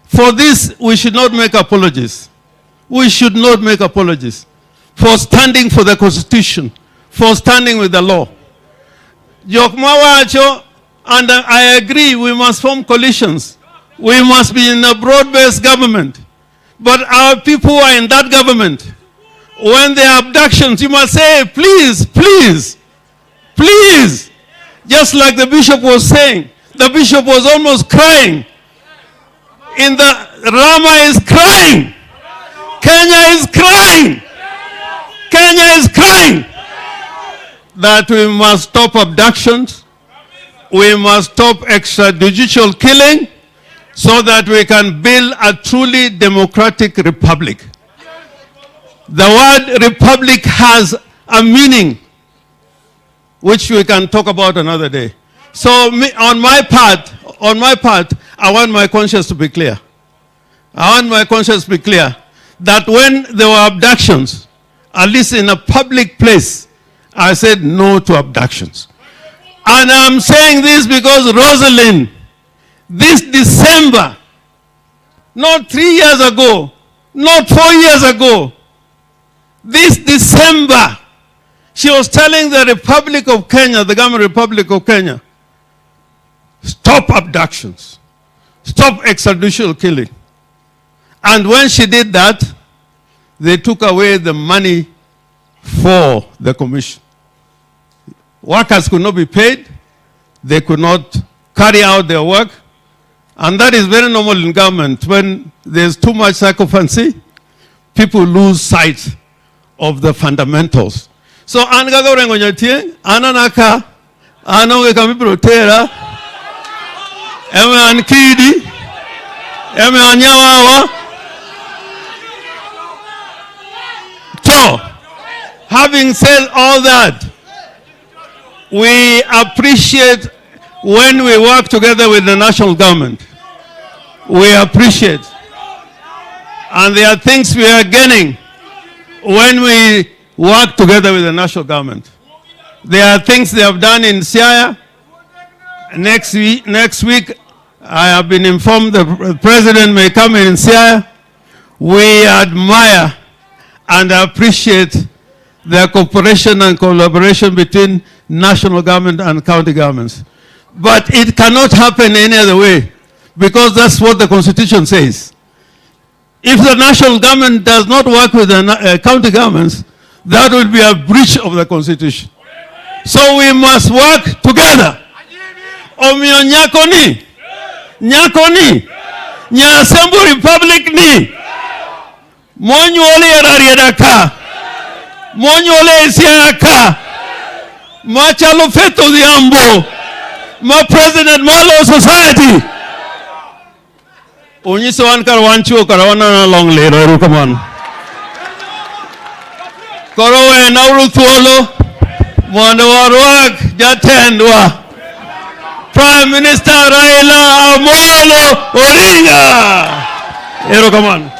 for this, we should not make apologies. We should not make apologies for standing for the Constitution, for standing with the law. Jokmawacho, and I agree, we must form coalitions. We must be in a broad-based government. But our people are in that government. When there are abductions, you must say, please, please, please. Just like the bishop was saying. The bishop was almost crying. Rama is crying. Kenya is crying. Kenya is crying that we must stop abductions. we must stop extrajudicial killing so that we can build a truly democratic republic. The word republic has a meaning which we can talk about another day. So on my part, I want my conscience to be clear. I want my conscience to be clear that when there were abductions, at least in a public place, I said no to abductions. And I'm saying this because Roslin, this December, not 3 years ago, not 4 years ago, this December, she was telling the Republic of Kenya, the government Republic of Kenya, stop abductions, stop extrajudicial killing. And when she did that, they took away the money for the commission. Workers could not be paid. They could not carry out their work. And that is very normal in government. When there's too much sycophancy, people lose sight of the fundamentals. So, ananaka, anonge kamiprotera, eme ankidi, eme anyawawa. So, having said all that, we appreciate when we work together with the national government. We appreciate. And there are things we are gaining when we work together with the national government. There are things they have done in Siaya. Next week, I have been informed the president may come in Siaya. We admire and appreciate the cooperation and collaboration between national government and county governments. But it cannot happen any other way, because that's what the Constitution says. If the national government does not work with the county governments, that will be a breach of the Constitution. So we must work together. Omio nyakoni, nyakoni, nyasembu republic ni, monyole erariedaka, monyole isiaka, machalo feto diambo, ma president malo society. Onyiso wan karwancho karawana na long lero, come on. Korowe nauru thuolo, mondo warwak jatendwa. Prime Minister Raila Odinga. Ero, come on.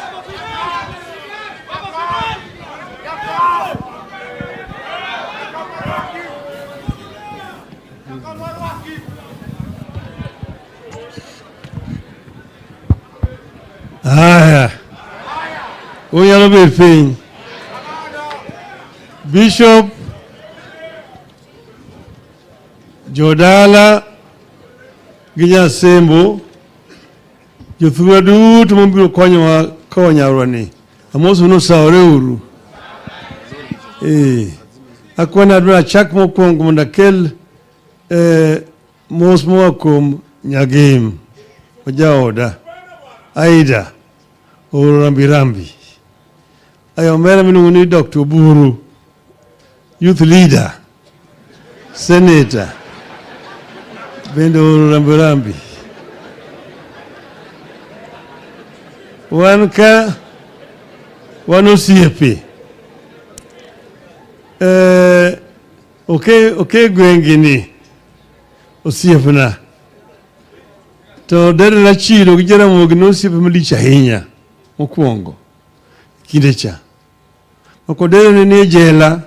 Uyalo befing. Bishop Jodala Ginya Sembo Jothura duto mobiro konyowa konyarwani. Amoso no saore uru. Akwana adwa chak mokwongo mondo akel mos moa kuom nyagim ojaoda Aida Rambi. Ayomera miluongo ni Dr. Buru, youth leader, senator, bende Rambi. Wan ka wan osiepe. Okay gwengi ni osiepna. To dere na chilo gi Jaramogi no osiepe malich ahinya mokwongo kinde cha. Okodere ni jela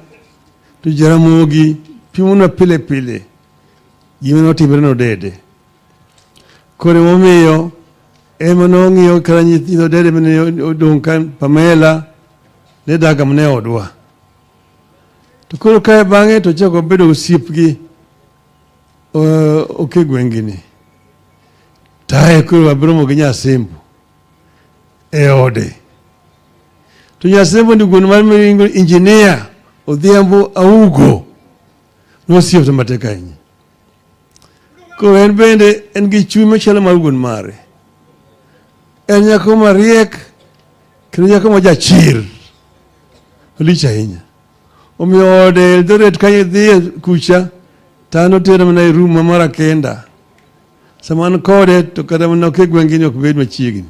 to Jaramogi pimuna pile gima notimore no dede. Kore momiyo ema nong'iyo kara nyithindo dede mane odong' kan Pamela ne daga mane odwa. To koro kae bang'e to chako bedo osiepgi oke gwengini. Tae koro abromo gi Nyasembo e ode. To Nyasembo ni gweno mar miringo engineer Odhiambo Augo no osiep to matek ahinya. Koro en bende en gi chuny machalo mar wuon mare. En nyako mariek kendo nyako ma jachir olich ahinya. Omiyo ode Eldoret kanyo dhiye kucha Tano tera mana room mamara kenda. Saman kode to kada mana ke gwengini ok bed machiegni.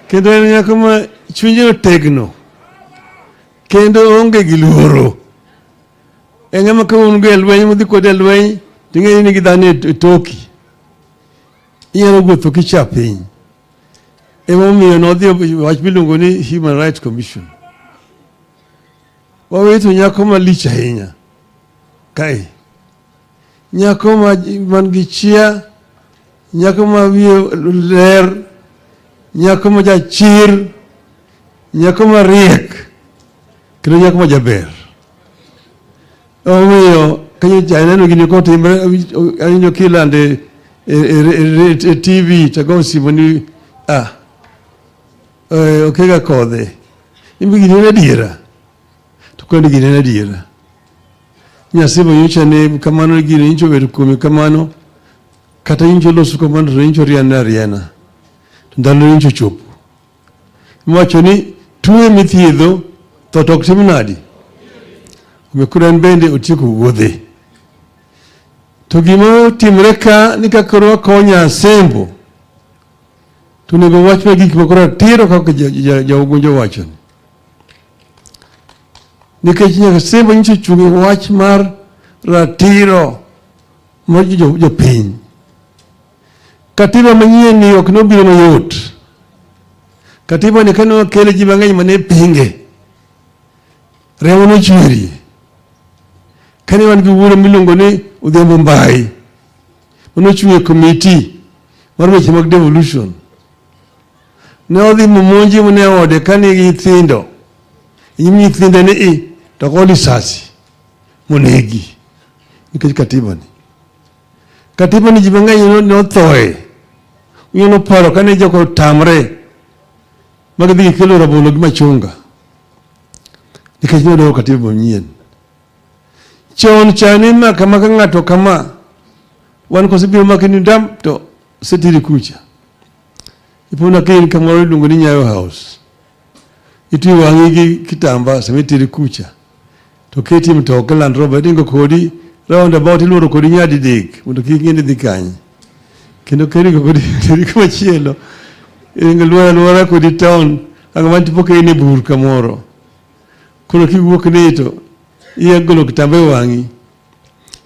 Kendo en nyako ma chunye otegno. Kendo onge gi luoro. Eng'ama ka un go lweny mudhi kode lweny ting'eni ni gidhani e toki. Inyalo wuotho kicha piny. Emomiyo nodhi wach miluongo ni Human Rights Commission. Wawito nyako malich ahinya. Kae. Nyako man gi chia, nyako ma wiye ler, nyako ma jachir, nyako ma riek, kendo nyako ma jaber. Omiyo kanyo janeno gini ko timbre awinjo kilande e TV tago simoni okega kodhe. Imbi gini na diera. Tukwende gini na diera. Nyasebo yuncha ne kamano gini incho veru kumi kamano. Kata incho losu kamano to incho riana. Ndalo incho chopo. Mwacho ni tuwe mithiedho to tok timinadi. Kumekuran bende otieko wuodhe. To gimo timre ka ni kakoro konya sembo. Tunego wach ma gik makoro tiro kaka jaugonjo wacho. Nikech nyaka sembo nyicho chungi wach mar ratiro mar jopiny. Katiba manyien ni ok nobiro mayot. Katiba ni kano kele ji mang'eny mane pinge. Remo nochwerie. Kani wan gi wuoro miluongo ni Odhiambo Mbai. Nochwe committee mar weche mag devolution. Ne odhi monji mune ode kani gi nyithindo. Nyithindo ni to koli sasi monegi. Nikech katiba ni. Katiba ni ji mang'eny nothoe. Unyalo paro kani joko tamre magdhi kelo rabolo gi machunga. Nikech nodo katiba manyien. Chon chani kama ng'ato kama wan kosebiro makini dam to setiri kucha. Ipona kain kamoro iluongo ni Nyayo House. Iti wang'i gi kitamba semetiri kucha. To keti mtoka Land Rover dingo kodi round about iloro kodi nyadi dik mondo kik ng'eni dhi kanyi. Kendo keri kodi kuma chielo. Ingo luora kodi town ang'amanti poke ine bur kamoro. Koro kiwuok ni to iya golo kitambe wangi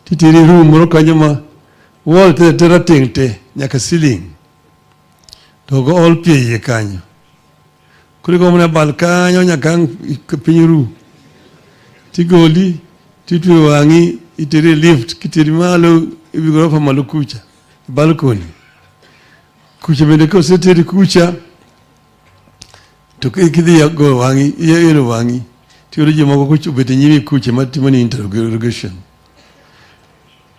titiri room moro kanyo ma wall tera tengte nyaka ceiling to go all pie kanyo kuri ko mna bal kanyo nyaka piny ru tigoli titwe wangi itiri lift kitiri malo ibigorofa malo kucha balcony kucha bende ko setiri kucha to kidhi go wangi yero wangi tiyo jomoko kucho bete nyimi kuche matimo ni interrogation.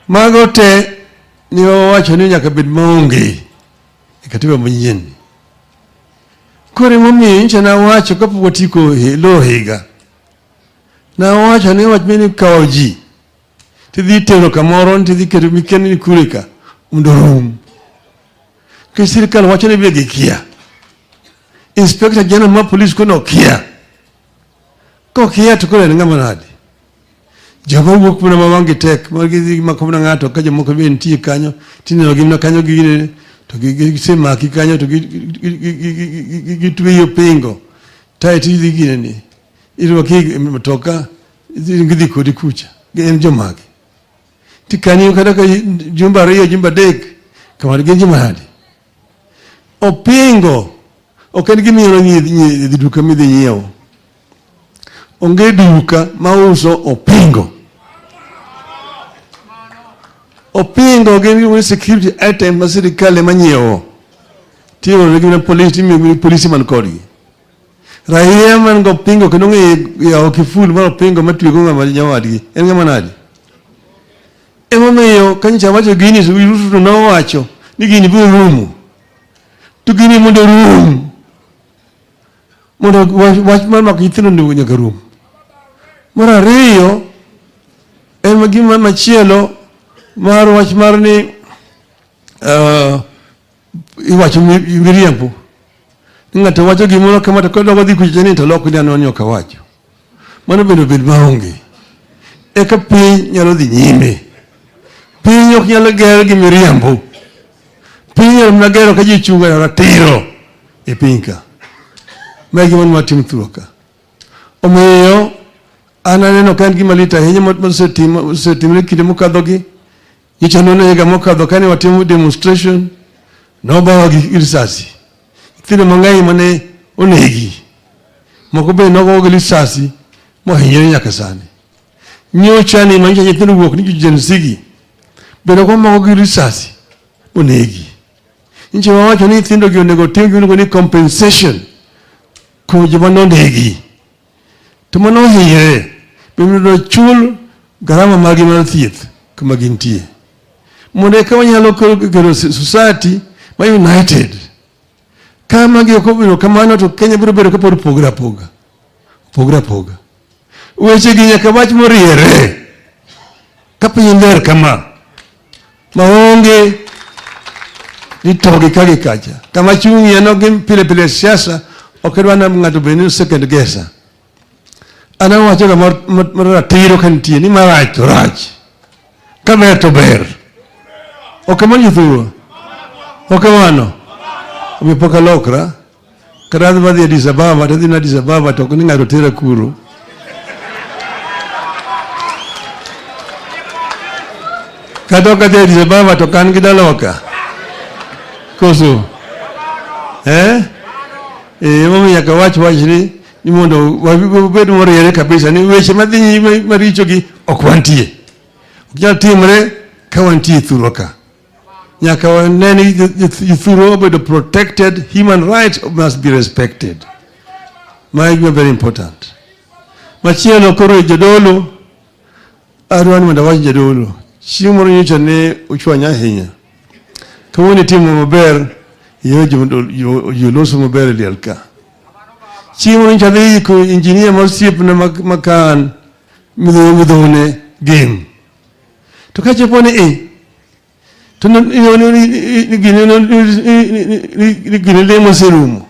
Mago te ni wacho ni nyaka bed maonge e katiba manyien. Kore momiyo incha na wacho kapok watiko lo higa. Na wacho ni wach mini kawo ji. Tidhi tero kamoro tidhi keto mikeni ni kureka undorum. Ke sirikal wacho ni bege kia. Inspector General ma police kono kia. Kia to kore ngama nadi. Jaba wuok muna mawangi tek, margi makomna ng'ato ka jomoko be nitie kanyo, tineno gimna kanyo gine to gisemaki kanyo to gitweyo pingo. Tai tidhi gine ni. Irwaki mtoka gidhi kodi kucha. En jomagi. Tikani kada ka jumba ariyo jumba dek kamar gen joma nadi. Opingo oken gimiyo nyi duka midhi nyiewo. Onge duka mauso opingo. Opingo gin security item ma sirikal ema nyiewo. Tiyo regina police man kodi. Raia man go pingo kendo ng'e kiful mar opingo matwego ng'ama nyawadgi. En ng'ama nadi? Emomiyo kanyicha wacho gini Ruto nowacho ni gini biro rumo. To gini mondo rum. Mondo wach mar mako nyithindo ni nyaka rum. Mar ariyo en gima machielo mar wach mar ni iwacho miriambo. Ng'ato wacho gimoro kama to kodo wadhi kucheni to loko ni anonyo kawacho. mano bed maonge. Eka piny nyalo dhi nyime. Piny ok nyalo gero gi miriambo. Piny nyalo gero ka ji chunga ratiro e piny ka. Mae gima watim thuolo ka. Omiyo an aneno ka en gima lit ahinya mosetimre kinde mokadhogi. Nyicha nono higa mokadho kane watimo demonstration, nobawa gi risasi. Nyithindo mang'eny mane onegi. Moko be nogo gi risasi mohinyore nyaka sani. Nyocha ni manyicha nyithindo wuok ni Gen Z gi. Bende komako gi risasi onegi. Nyicha wawacho ni nyithindo gi onego tim gino ni compensation kuom joma nonegi. To mano ohinyore. Bende chul garama margi mar thieth kuma gintie. Mondo eka wanyalo kelo society ma united. Kama gi okobiro kamano to Kenya biro bedo kapod pogre apoga. Weche gi nyaka wach moriere. Kapiny ler kama. Maonge ni togi kagi kacha. Kama chungi ya nogi pile siasa okedwa na ng'ato beni second guesser. Ana wacho ga ratiro kantie ni marach to rach. Kaber to ber. Okamanyo thuolo. Okamano. Omipoka lokra. Kadadhi badhi Addis Ababa, tadhi na Addis Ababa to ni ng'ato tera kuro. Katoka te Addis Ababa to kan gidaloka. Koso. Mami nyaka wach ni mondo wabed moriere kabisa ni weche madhi nyime maricho gi ok wantie. Ok nyal timre ka wantie thuolo ka. Nyaka waneni thuolo obedo protected, human rights must be respected. My very important. Machielo koro jadolo arwani mondo wach jadolo. Chieng' moro nyocha ne ochwanya ahinya. Kawuono timo maber joloso maber liel ka. Chieng' moro nyocha dhi ko engineer mosiepna makan midhone game. To kachopo ni to gine lemo serumo.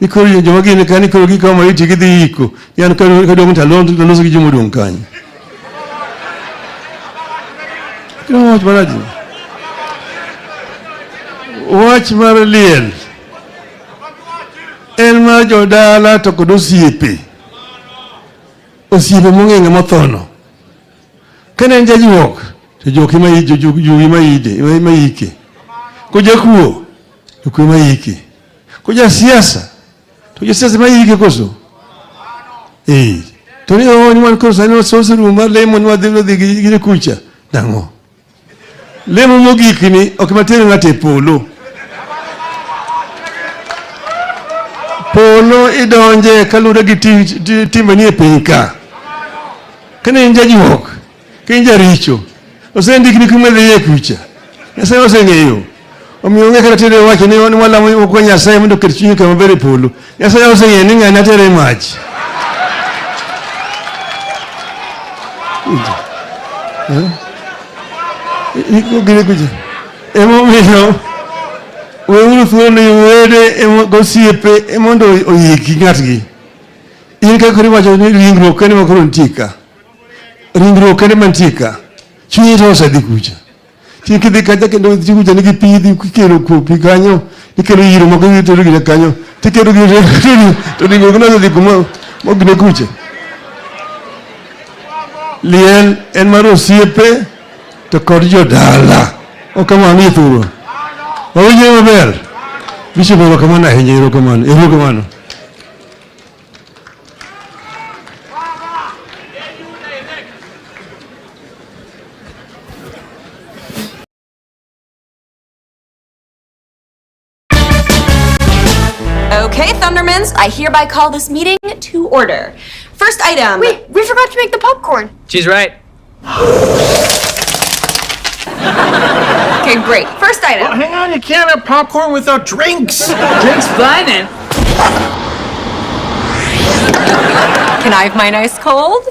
Ikoro joma gine kani koro gikawo maiti gidhi iko. Yan kadong' taloso gi joma odong' kanyo. Watch maraji. Watch mar liel. En mar jodala to kod osiepe. Osiepe mong'eng'e mothono. Kane en jajuok, to jogi maike. Kojakuo, to kwe maike. Kojasiasa, to jasiasa maike koso. To ni man koso sani wasoserumo mar lemo ni wadhi gine kucha. Nang'o? Lemo mogik ni ok matero ng'ato e polo. Polo idonje kaluwore gi timbe ni e piny ka. Kane en jajuok, ka en jaricho, osendikni kuma dhiye kucha. Nyasaye oseng'eyo. Omiyo onge kata tere wacho ni walamo okwa Nyasaye mondo oket chunyi kama ber e polo. Nyasaye oseng'eyo ni ng'ane atere mach. Gine kucha. Emomiyo weuru thuolo ni wede gosiepe mondo oyiki ng'atgi. In ka koro wacho ni ringruok kende makoro nitie ka. Ringruok kende mantie ka. Chunyi to osedhi kucha. Chunyi kidhi kacha kendo dhi kucha nigi pi dhi kikelo kopi kanyo. Ikelo yiro moko gitero gine kanyo. Tikelo gine to ringruok no dhi kuma mogine kucha. Liel en mar osiepe to kod jodala. Okamano thuolo. Wawinjo maber. Bishop erokamano ahinya, erokamano. Okay, Thundermans, I hereby call this meeting to order. First item. Wait, we forgot to make the popcorn. She's right. Okay, great. First item. Oh, hang on, you can't have popcorn without drinks. Drinks blinding. Can I have mine ice cold?